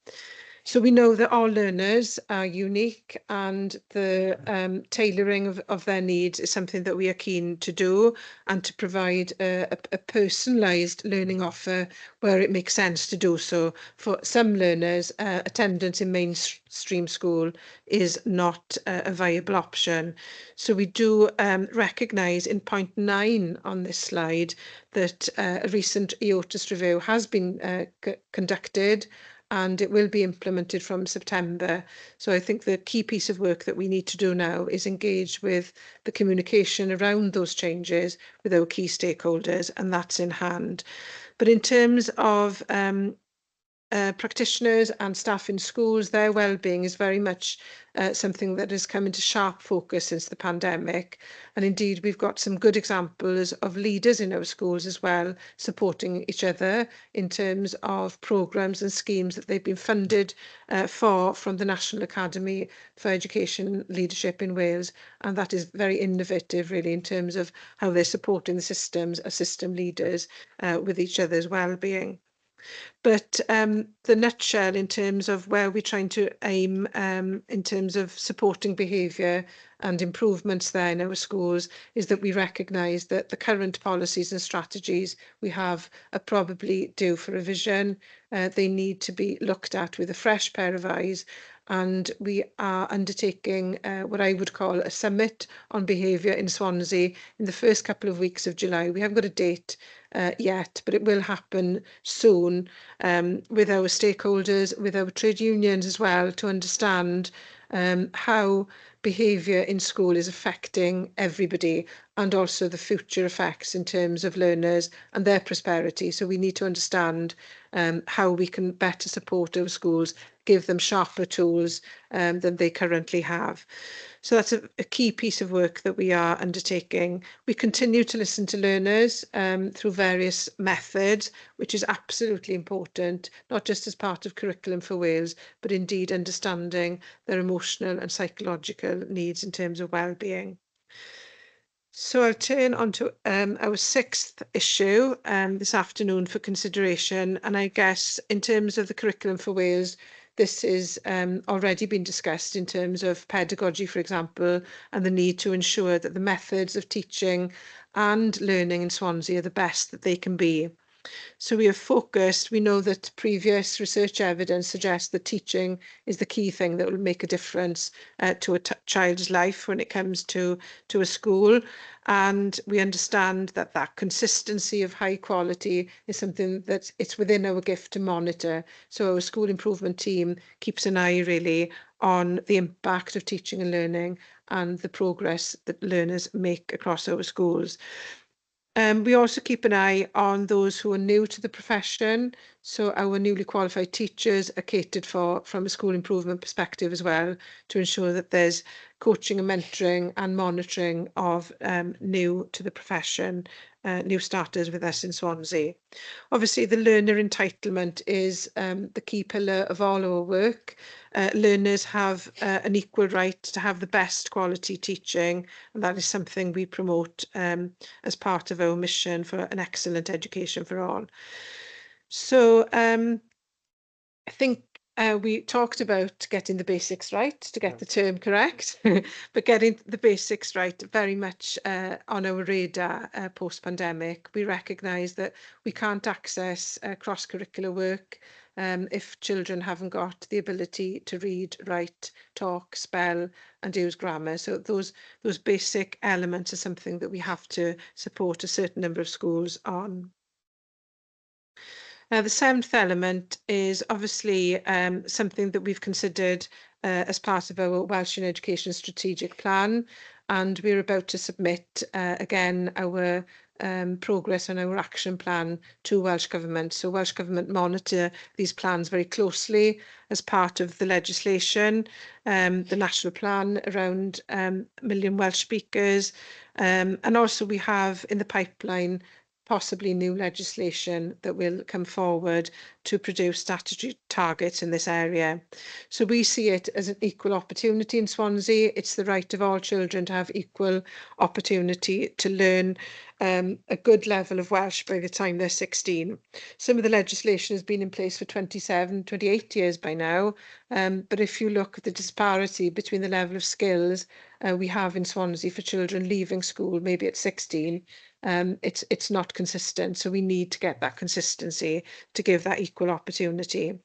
So we know that all learners are unique, and the tailoring of their needs is something that we are keen to do, and to provide a personalised learning offer where it makes sense to do so. For some learners, attendance in mainstream school is not a viable option. So we do recognise in point 9 on this slide that a recent EOTAS review has been conducted, and it will be implemented from September. So I think the key piece of work that we need to do now is engage with the communication around those changes with our key stakeholders, and that's in hand. But in terms of practitioners and staff in schools, their well-being is very much something that has come into sharp focus since the pandemic. And indeed, we've got some good examples of leaders in our schools as well, supporting each other in terms of programmes and schemes that they've been funded for from the National Academy for Education Leadership in Wales. And that is very innovative, really, in terms of how they're supporting the systems as system leaders with each other's well-being. But the nutshell in terms of where we're trying to aim in terms of supporting behaviour and improvements there in our schools is that we recognise that the current policies and strategies we have are probably due for revision. They need to be looked at with a fresh pair of eyes, and we are undertaking what I would call a summit on behaviour in Swansea in the first couple of weeks of July. We haven't got a date yet, but it will happen soon with our stakeholders, with our trade unions as well, to understand how behaviour in school is affecting everybody, and also the future effects in terms of learners and their prosperity. So we need to understand how we can better support our schools, give them sharper tools than they currently have. So that's a key piece of work that we are undertaking. We continue to listen to learners through various methods, which is absolutely important, not just as part of Curriculum for Wales, but indeed understanding their emotional and psychological needs in terms of well-being. So I'll turn on to our sixth issue this afternoon for consideration. And I guess in terms of the Curriculum for Wales, this is already been discussed in terms of pedagogy, for example, and the need to ensure that the methods of teaching and learning in Swansea are the best that they can be. So we have focused, we know that previous research evidence suggests that teaching is the key thing that will make a difference to a child's life when it comes to a school. And we understand that that consistency of high quality is something that it's within our gift to monitor. So our school improvement team keeps an eye really on the impact of teaching and learning and the progress that learners make across our schools. We also keep an eye on those who are new to the profession. So our newly qualified teachers are catered for from a school improvement perspective as well, to ensure that there's coaching and mentoring and monitoring of new to the profession, new starters with us in Swansea. Obviously, the learner entitlement is the key pillar of all our work. Learners have an equal right to have the best quality teaching, and that is something we promote as part of our mission for an excellent education for all. So I think we talked about getting the basics right, to get the term correct, but getting the basics right very much on our radar post-pandemic. We recognise that we can't access cross-curricular work if children haven't got the ability to read, write, talk, spell and use grammar. So those basic elements are something that we have to support a certain number of schools on. Now, the seventh element is obviously something that we've considered as part of our Welsh in Education strategic plan, and we're about to submit again our progress on our action plan to Welsh Government. So Welsh Government monitor these plans very closely as part of the legislation, the national plan around million Welsh speakers, and also we have in the pipeline possibly new legislation that will come forward to produce statutory targets in this area. So we see it as an equal opportunity in Swansea. It's the right of all children to have equal opportunity to learn a good level of Welsh by the time they're 16. Some of the legislation has been in place for 27, 28 years by now, but if you look at the disparity between the level of skills we have in Swansea for children leaving school, maybe at 16, it's not consistent. So we need to get that consistency to give that equal opportunity.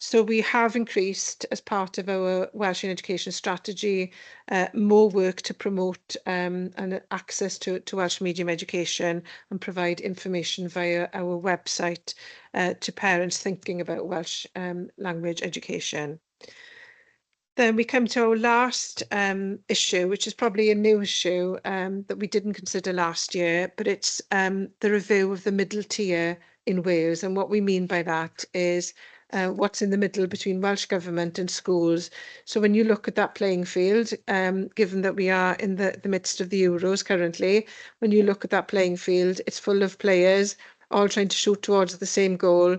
So we have increased, as part of our Welsh in Education strategy, more work to promote and access to Welsh medium education and provide information via our website to parents thinking about Welsh language education. Then we come to our last issue, which is probably a new issue that we didn't consider last year, but it's the review of the middle tier in Wales. And what we mean by that is what's in the middle between Welsh Government and schools. So when you look at that playing field, given that we are in the midst of the Euros currently, when you look at that playing field, it's full of players all trying to shoot towards the same goal,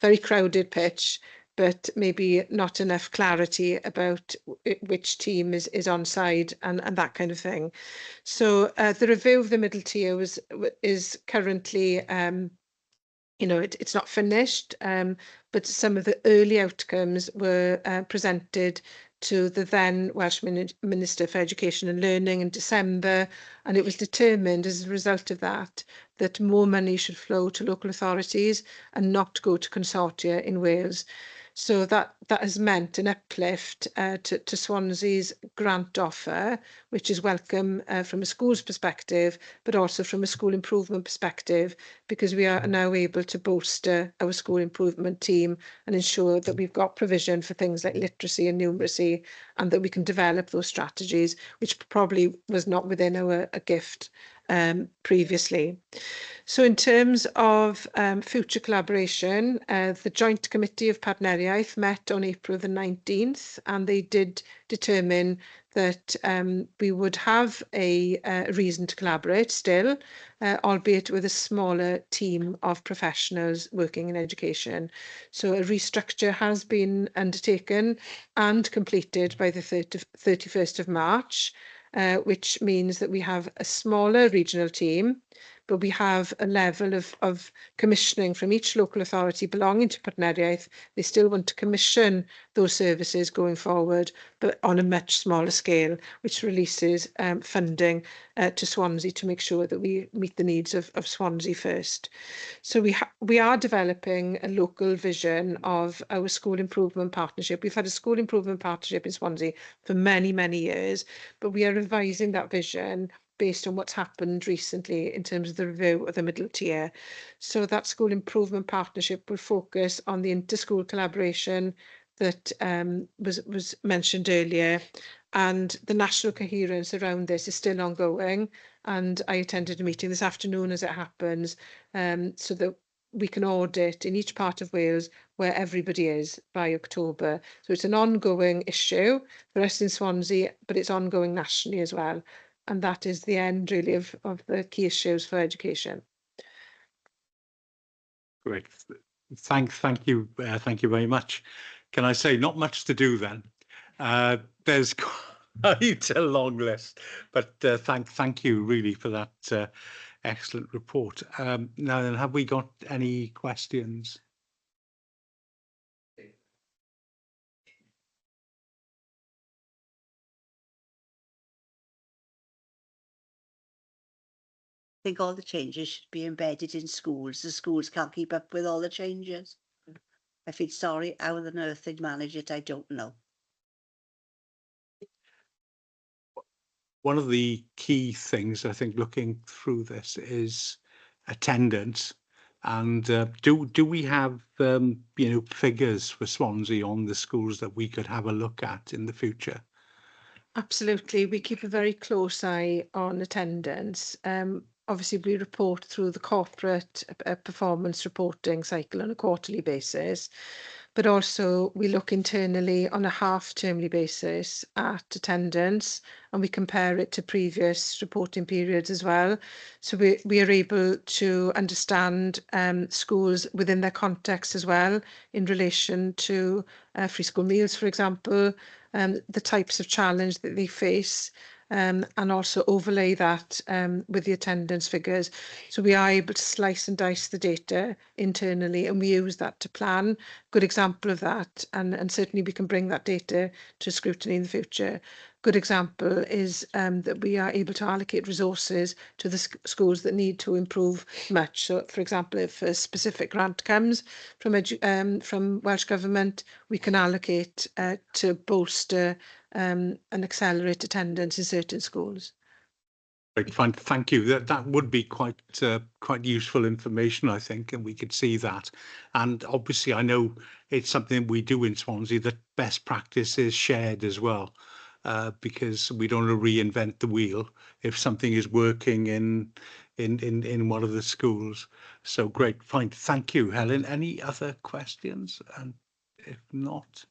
very crowded pitch, but maybe not enough clarity about which team is onside and that kind of thing. So the review of the middle tier is currently, it's not finished, but some of the early outcomes were presented to the then Welsh Minister for Education and Learning in December, and it was determined as a result of that more money should flow to local authorities and not go to consortia in Wales. So that has meant an uplift to Swansea's grant offer, which is welcome from a school's perspective, but also from a school improvement perspective, because we are now able to bolster our school improvement team and ensure that we've got provision for things like literacy and numeracy, and that we can develop those strategies, which probably was not within our gift previously. So in terms of future collaboration, the Joint Committee of Partneriaeth met on April the 19th, and they did determine that we would have a reason to collaborate still, albeit with a smaller team of professionals working in education. So a restructure has been undertaken and completed by the 31st of March, which means that we have a smaller regional team, but we have a level of commissioning from each local authority belonging to Partneriaeth. They still want to commission those services going forward, but on a much smaller scale, which releases funding to Swansea to make sure that we meet the needs of Swansea first. So we are developing a local vision of our school improvement partnership. We've had a school improvement partnership in Swansea for many, many years, but we are revising that vision based on what's happened recently in terms of the review of the middle tier. So that school improvement partnership will focus on the inter-school collaboration that was mentioned earlier, and the national coherence around this is still ongoing. And I attended a meeting this afternoon as it happens, so that we can audit in each part of Wales where everybody is by October. So it's an ongoing issue for us in Swansea, but it's ongoing nationally as well. And that is the end, really, of the key issues for education.
Great. Thank you very much. Can I say not much to do then? There's quite a long list, but thank you really for that excellent report. Now then, have we got any questions?
I think all the changes should be embedded in schools. The schools can't keep up with all the changes. I feel sorry. How on earth they'd manage it, I don't know.
One of the key things, I think, looking through this is attendance. And do we have figures for Swansea on the schools that we could have a look at in the future?
Absolutely, we keep a very close eye on attendance. Obviously, we report through the corporate performance reporting cycle on a quarterly basis, but also we look internally on a half-termly basis at attendance, and we compare it to previous reporting periods as well. So we are able to understand schools within their context as well, in relation to free school meals, for example, the types of challenge that they face, and also overlay that with the attendance figures. So we are able to slice and dice the data internally, and we use that to plan. Good example of that, and certainly we can bring that data to Scrutiny in the future. good example is that we are able to allocate resources to the schools that need to improve much. So, for example, if a specific grant comes from Welsh Government, we can allocate to bolster and accelerate attendance in certain schools.
Great, fine, thank you. That would be quite useful information, I think, and we could see that. And obviously, I know it's something we do in Swansea, that best practice is shared as well, because we don't want to reinvent the wheel if something is working in one of the schools. So great, fine, thank you, Helen. Any other questions? And if not,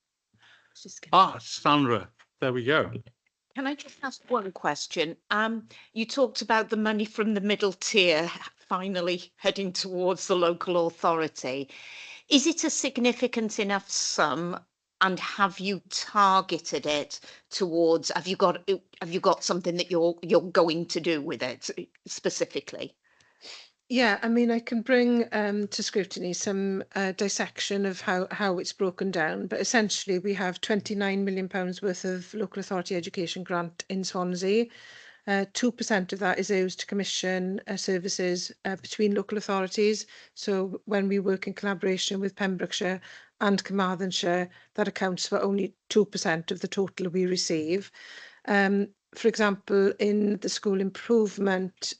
Sandra, there we go.
Can I just ask one question? You talked about the money from the middle tier finally heading towards the local authority. Is it a significant enough sum, and have you targeted it towards? Have you got something that you're going to do with it specifically?
Yeah, I mean, I can bring to scrutiny some dissection of how it's broken down, but essentially we have £29 million worth of local authority education grant in Swansea. 2% of that is used to commission services between local authorities. So when we work in collaboration with Pembrokeshire and Carmarthenshire, that accounts for only 2% of the total we receive. For example, in the school improvement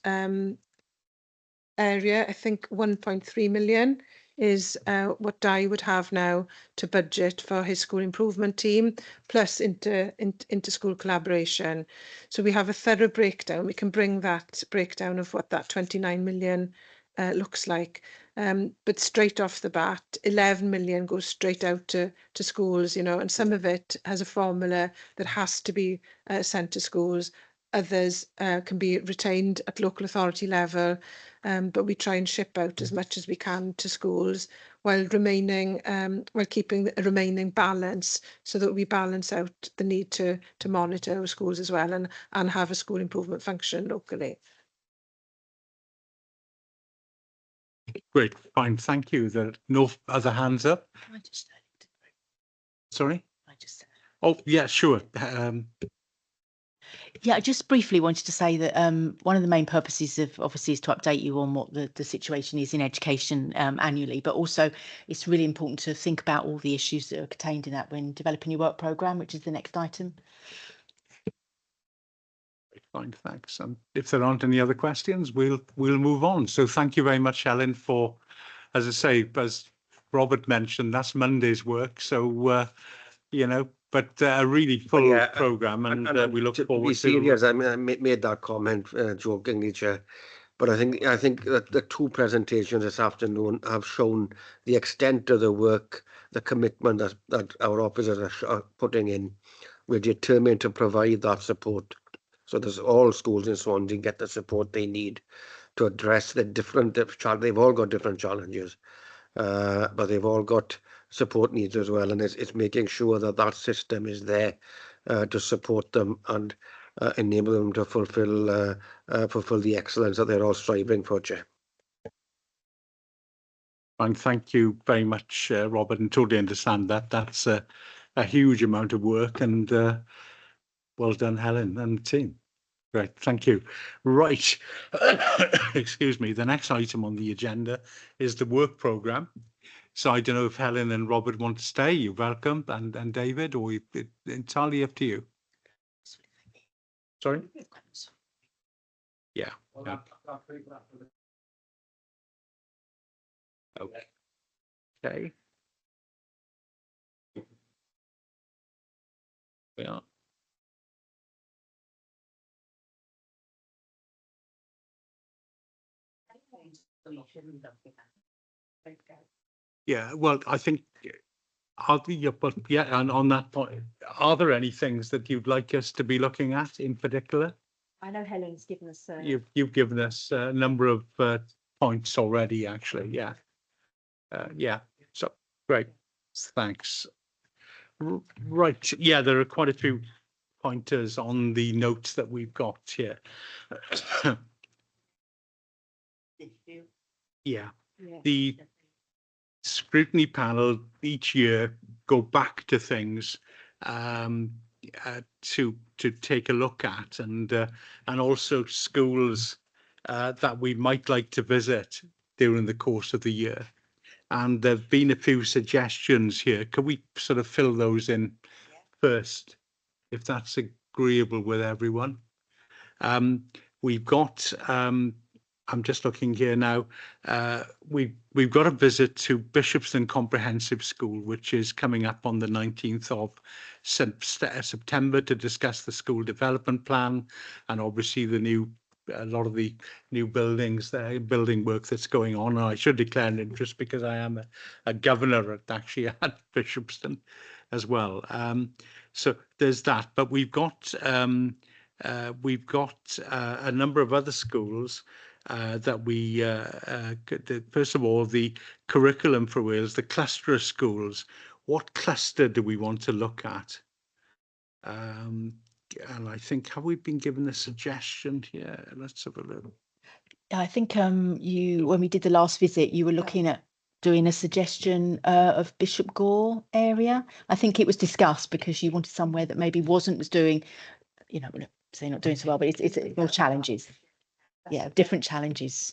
area, I think 1.3 million is what Di would have now to budget for his school improvement team, plus inter-school collaboration. So we have a thorough breakdown. We can bring that breakdown of what that 29 million looks like. But straight off the bat, 11 million goes straight out to schools, you know, and some of it has a formula that has to be sent to schools. Others can be retained at local authority level, but we try and ship out as much as we can to schools while keeping a remaining balance, so that we balance out the need to monitor our schools as well and have a school improvement function locally.
Great, fine, thank you. There are no other hands up.
Can I just say it?
Sorry?
I just said.
Oh, yeah, sure.
Yeah, I just briefly wanted to say that one of the main purposes of obviously is to update you on what the situation is in education annually, but also it's really important to think about all the issues that are contained in that when developing your work programme, which is the next item.
Fine, thanks. And if there aren't any other questions, we'll move on. So thank you very much, Helen, for, as I say, as Robert mentioned, that's Monday's work. So, you know, but a really full programme, and we look forward to...
be serious, I mean, I made that comment jokingly, Chair, but I think that the two presentations this afternoon have shown the extent of the work, the commitment that our officers are putting in. We're determined to provide that support, so there's all schools in Swansea get the support they need to address the different they've all got different challenges, but they've all got support needs as well, and it's making sure that system is there to support them and enable them to fulfill the excellence that they're all striving for, Chair.
And thank you very much, Robert, and totally understand that. That's a huge amount of work, and well done, Helen and the team. Great, thank you. Right, excuse me. The next item on the agenda is the work programme. So I don't know if Helen and Robert want to stay. You're welcome, and David, or it's entirely up to you. Sorry? Yeah. Yeah. Okay. Yeah. Yeah, well, I think, and on that point, are there any things that you'd like us to be looking at in particular?
I know Helen's given us.
You've given us a number of points already, actually. Yeah. Yeah. So great. Thanks. Right. Yeah, there are quite a few pointers on the notes that we've got here. Yeah. The scrutiny panel each year go back to things to take a look at, and also schools that we might like to visit during the course of the year. And there've been a few suggestions here. Can we sort of fill those in first, if that's agreeable with everyone? We've got, I'm just looking here now, we've got a visit to Bishopston Comprehensive School, which is coming up on the 19th of September to discuss the school development plan, and obviously a lot of the new buildings there, building work that's going on. And I should declare an interest because I am a governor at Bishopston as well. So there's that, but we've got a number of other schools that we, first of all, the curriculum for Wales, the cluster of schools. What cluster do we want to look at? And I think, have we been given a suggestion here? Let's have a look.
I think when we did the last visit, you were looking at doing a suggestion of Bishop Gore area. I think it was discussed because you wanted somewhere that maybe was doing, say not doing so well, but it's more challenges. Yeah, different challenges.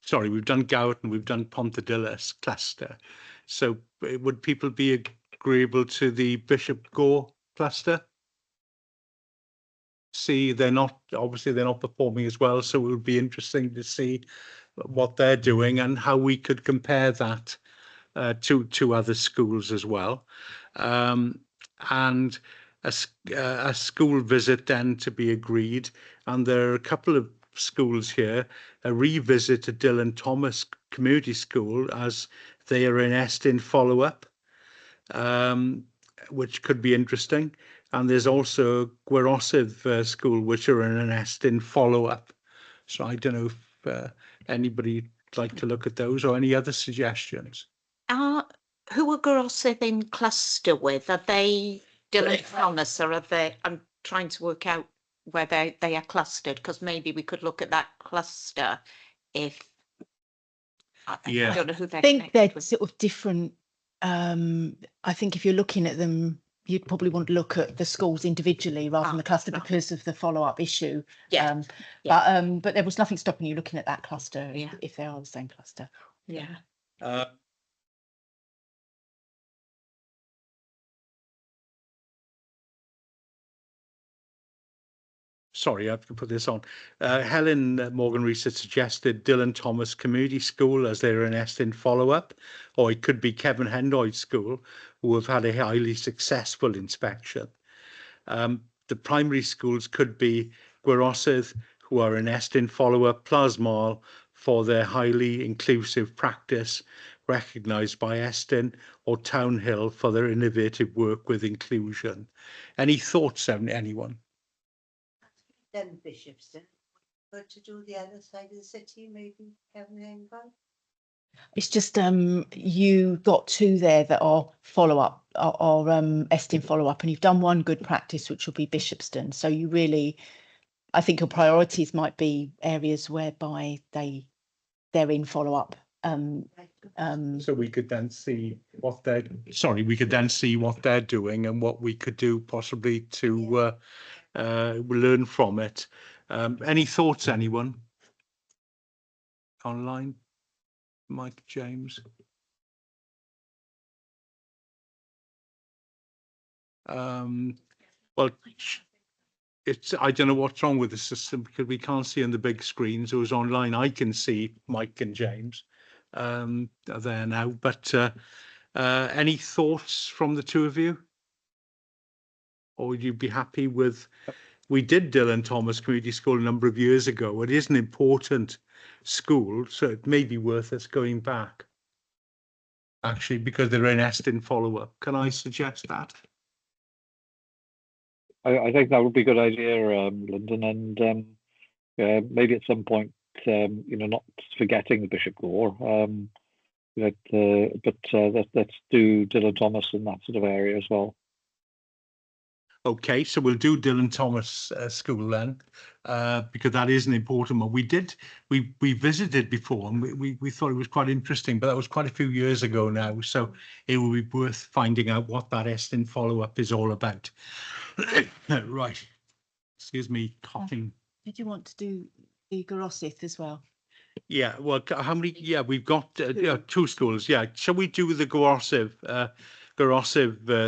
Sorry, we've done Gowt and we've done Pontedillas cluster. So would people be agreeable to the Bishop Gore cluster? See, obviously they're not performing as well, so it would be interesting to see what they're doing and how we could compare that to other schools as well. And a school visit then to be agreed. And there are a couple of schools here, a revisit to Dylan Thomas Community School, as they are in Estyn follow-up, which could be interesting. And there's also Gwerosedd School, which are in an Estyn follow-up. So I don't know if anybody'd like to look at those or any other suggestions.
Who are Gwerosedd in cluster with? Are they Dylan Thomas, or are they? I'm trying to work out where they are clustered, because maybe we could look at that cluster if. I don't know who they're.
I think they're sort of different. I think if you're looking at them, you'd probably want to look at the schools individually rather than the cluster because of the follow-up issue.
Yeah.
But there was nothing stopping you looking at that cluster if they are the same cluster.
Yeah.
Sorry, I have to put this on. Helen Morgan Rees had suggested Dylan Thomas Community School as their Estyn follow-up, or it could be Kevin Hendoyd School, who have had a highly successful inspection. The primary schools could be Gwerosedd, who are an Estyn follow-up, Plasmol for their highly inclusive practice recognised by Estyn, or Townhill for their innovative work with inclusion. Any thoughts, anyone?
Then Bishopston, but to do the other side of the city, maybe Kevin Hendoyd.
It's just you got two there that are follow-up, are Estyn follow-up, and you've done one good practice, which will be Bishopston. So you really, I think your priorities might be areas whereby they're in follow-up.
So we could then see what they're doing and what we could do possibly to learn from it. Any thoughts, anyone? Online? Mike, James? Well, I don't know what's wrong with the system because we can't see on the big screens. It was online. I can see Mike and James are there now. But any thoughts from the two of you? Or would you be happy with? We did Dylan Thomas Community School a number of years ago. It is an important school, so it may be worth us going back. Actually, because they're in Estyn follow-up. Can I suggest that?
I think that would be a good idea, Lyndon, and maybe at some point, not forgetting the Bishop Gore, but let's do Dylan Thomas in that sort of area as well.
Okay, so we'll do Dylan Thomas School then, because that is an important one. We visited before, and we thought it was quite interesting, but that was quite a few years ago now. So it will be worth finding out what that Estin follow-up is all about. Right. Excuse me, coughing.
Did you want to do the Garosith as well?
Yeah, well, how many? Yeah, we've got 2 schools. Yeah, shall we do the Garosiv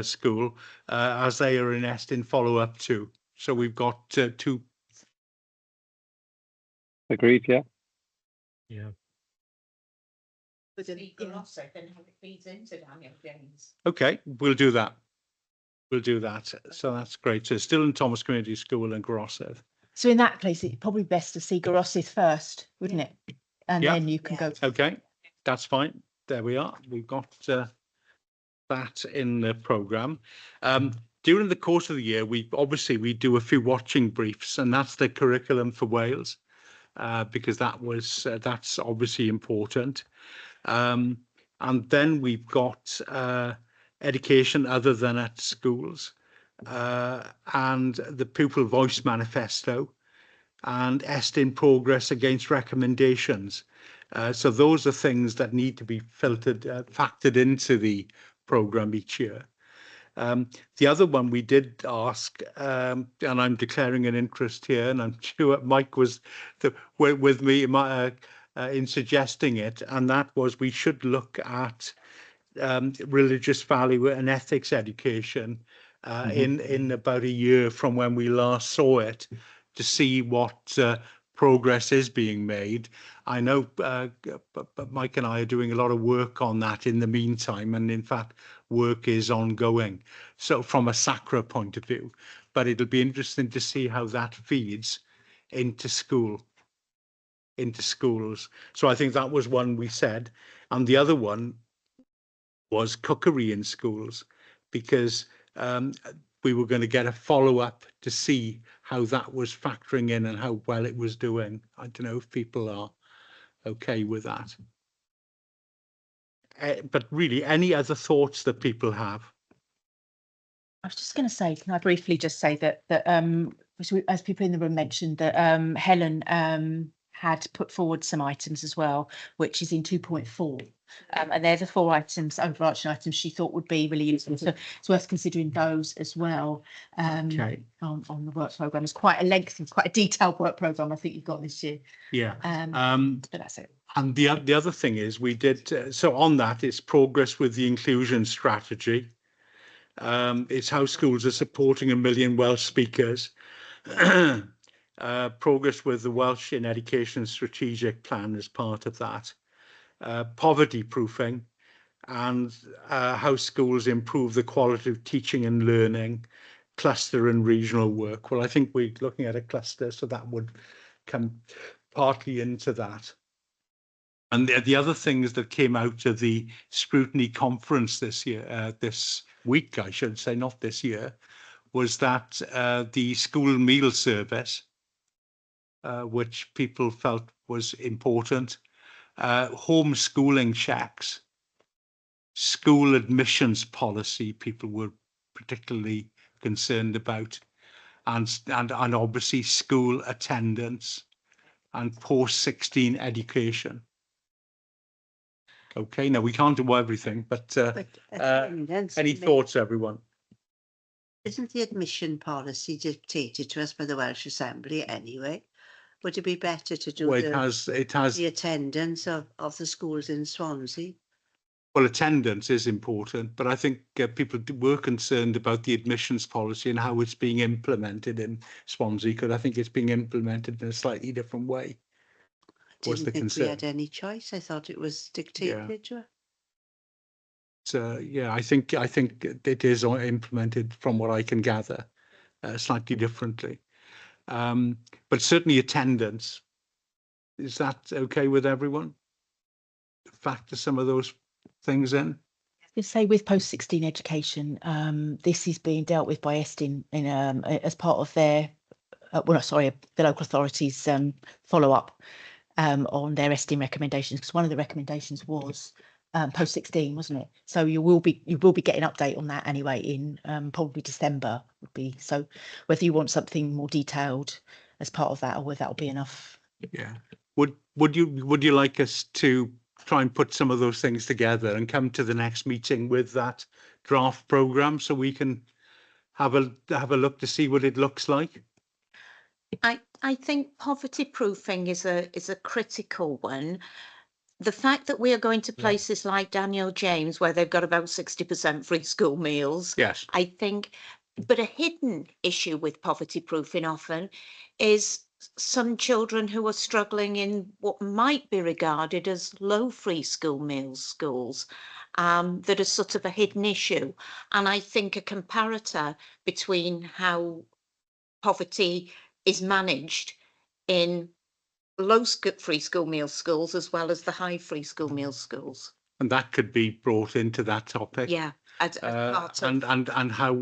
school as they are in Estin follow-up too? So we've got 2.
Agreed, yeah.
Yeah.
But then,
Speak Garosith and how it feeds into Daniel James.
Okay, we'll do that. We'll do that. So that's great. So still in Thomas Community School and Garosiv.
So in that case, it's probably best to see Garosith first, wouldn't it? And
Yeah.
then you can go.
Okay, that's fine. There we are. We've got that in the programme. During the course of the year, we do a few watching briefs, and that's the curriculum for Wales, because that's obviously important. And then we've got education other than at schools, and the Pupil Voice Manifesto, and Estin Progress Against Recommendations. So those are things that need to be factored into the programme each year. The other one we did ask, and I'm declaring an interest here, and I'm sure Mike was with me in suggesting it, and that was we should look at religious value and ethics education in about a year from when we last saw it, to see what progress is being made. I know Mike and I are doing a lot of work on that in the meantime, and in fact work is ongoing, so from a SACRA point of view, but it'll be interesting to see how that feeds into schools. So I think that was one we said, and the other one was cookery in schools, because we were going to get a follow-up to see how that was factoring in and how well it was doing. I don't know if people are okay with that. But really, any other thoughts that people have?
I was just going to say, can I briefly just say that as people in the room mentioned, that Helen had put forward some items as well, which is in 2.4. And they're the 4 items, overarching items she thought would be really useful. So it's worth considering those as well
Okay.
on the work programme. It's quite a lengthy, quite a detailed work programme I think you've got this year.
Yeah.
But that's it.
And the other thing is we did, so on that, it's progress with the inclusion strategy. It's how schools are supporting 1 million Welsh speakers. Progress with the Welsh in Education strategic plan as part of that. Poverty proofing, and how schools improve the quality of teaching and learning, cluster and regional work. Well, I think we're looking at a cluster, so that would come partly into that. And the other things that came out of the Scrutiny conference this year, this week, I should say, not this year, was that the school meal service, which people felt was important, homeschooling checks, school admissions policy, people were particularly concerned about, and obviously school attendance and post-16 education. Okay, now we can't do everything, but any thoughts, everyone?
Isn't the admission policy dictated to us by the Welsh Assembly anyway? Would it be better to do the attendance of the schools in Swansea?
Well, attendance is important, but I think people were concerned about the admissions policy and how it's being implemented in Swansea, because I think it's being implemented in a slightly different way.
I didn't think we had any choice. I thought it was dictated to us.
So yeah, I think it is implemented, from what I can gather, slightly differently. But certainly attendance, is that okay with everyone? Factor some of those things in.
You say with post-16 education, this is being dealt with by Estin in as part of their the local authorities follow-up on their Estin recommendations, because one of the recommendations was post 16, wasn't it? So you will be getting an update on that anyway in probably December would be. So whether you want something more detailed as part of that, or whether that'll be enough.
Yeah. Would you like us to try and put some of those things together and come to the next meeting with that draft program so we can have a look to see what it looks like?
I think poverty proofing is a critical one. The fact that we are going to places like Daniel James, where they've got about 60% free school meals,
Yes.
I think, but a hidden issue with poverty proofing often is some children who are struggling in what might be regarded as low free school meals schools, that are sort of a hidden issue. And I think a comparator between how poverty is managed in low free school meal schools as well as the high free school meal schools.
And that could be brought into that topic.
Yeah, as part of,
and how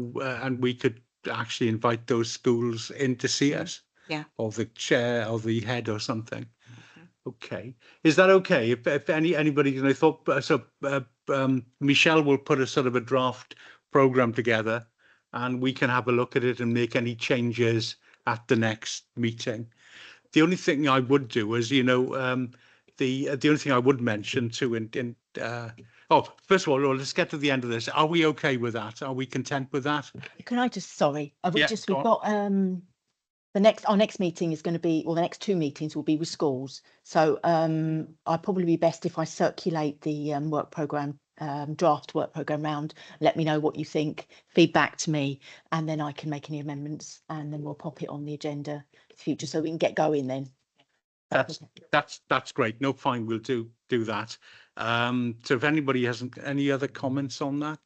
and we could actually invite those schools in to see us.
Yeah.
Or the chair or the head or something. Okay, is that okay? If anybody, and I thought so. Michelle will put a sort of a draft program together, and we can have a look at it and make any changes at the next meeting. The only thing I would do is, the only thing I would mention too, first of all, let's get to the end of this. Are we okay with that? Are we content with that?
Can I just, sorry,
Yeah,
we've got our next meeting is going to be, or the next two meetings will be with schools. So I'd probably be best if I circulate the work programme, draft work programme round. Let me know what you think, feedback to me, and then I can make any amendments, and then we'll pop it on the agenda for the future so we can get going then.
That's great. No, fine, we'll do that. So if anybody hasn't any other comments on that.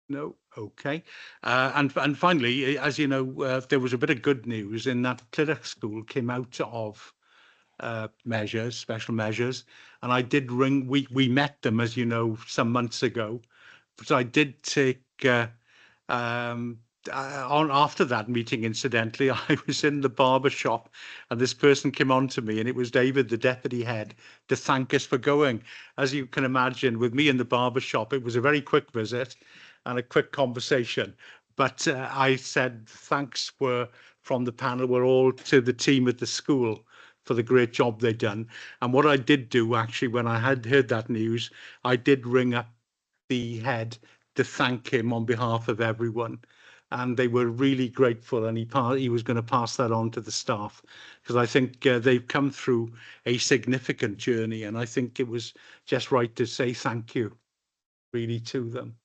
No, okay. And finally, as you know, there was a bit of good news in that Clydach School came out of special measures, and I did ring. We met them, as you know, some months ago, but I did take on after that meeting. Incidentally, I was in the barber shop, and this person came on to me, and it was David, the deputy head, to thank us for going. As you can imagine, with me in the barber shop, it was a very quick visit and a quick conversation. But I said thanks from the panel were all to the team at the school for the great job they'd done. And what I did do, actually, when I had heard that news, I did ring up the head to thank him on behalf of everyone. And they were really grateful, and he was going to pass that on to the staff, because I think they've come through a significant journey, and I think it was just right to say thank you really to them.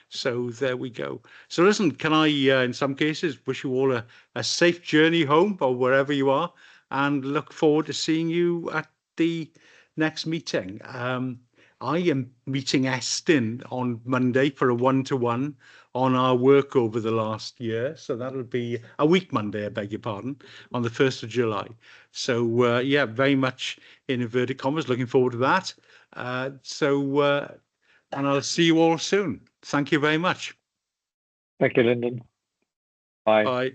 So there we go. So listen, can I, in some cases, wish you all a safe journey home or wherever you are, and look forward to seeing you at the next meeting. I am meeting Estin on Monday for a one-to-one on our work over the last year. So that'll be a week Monday, I beg your pardon, on the 1st of July. So yeah, very much in inverted commas, looking forward to that. And I'll see you all soon. Thank you very much.
Thank you, Lyndon. Bye.
Bye.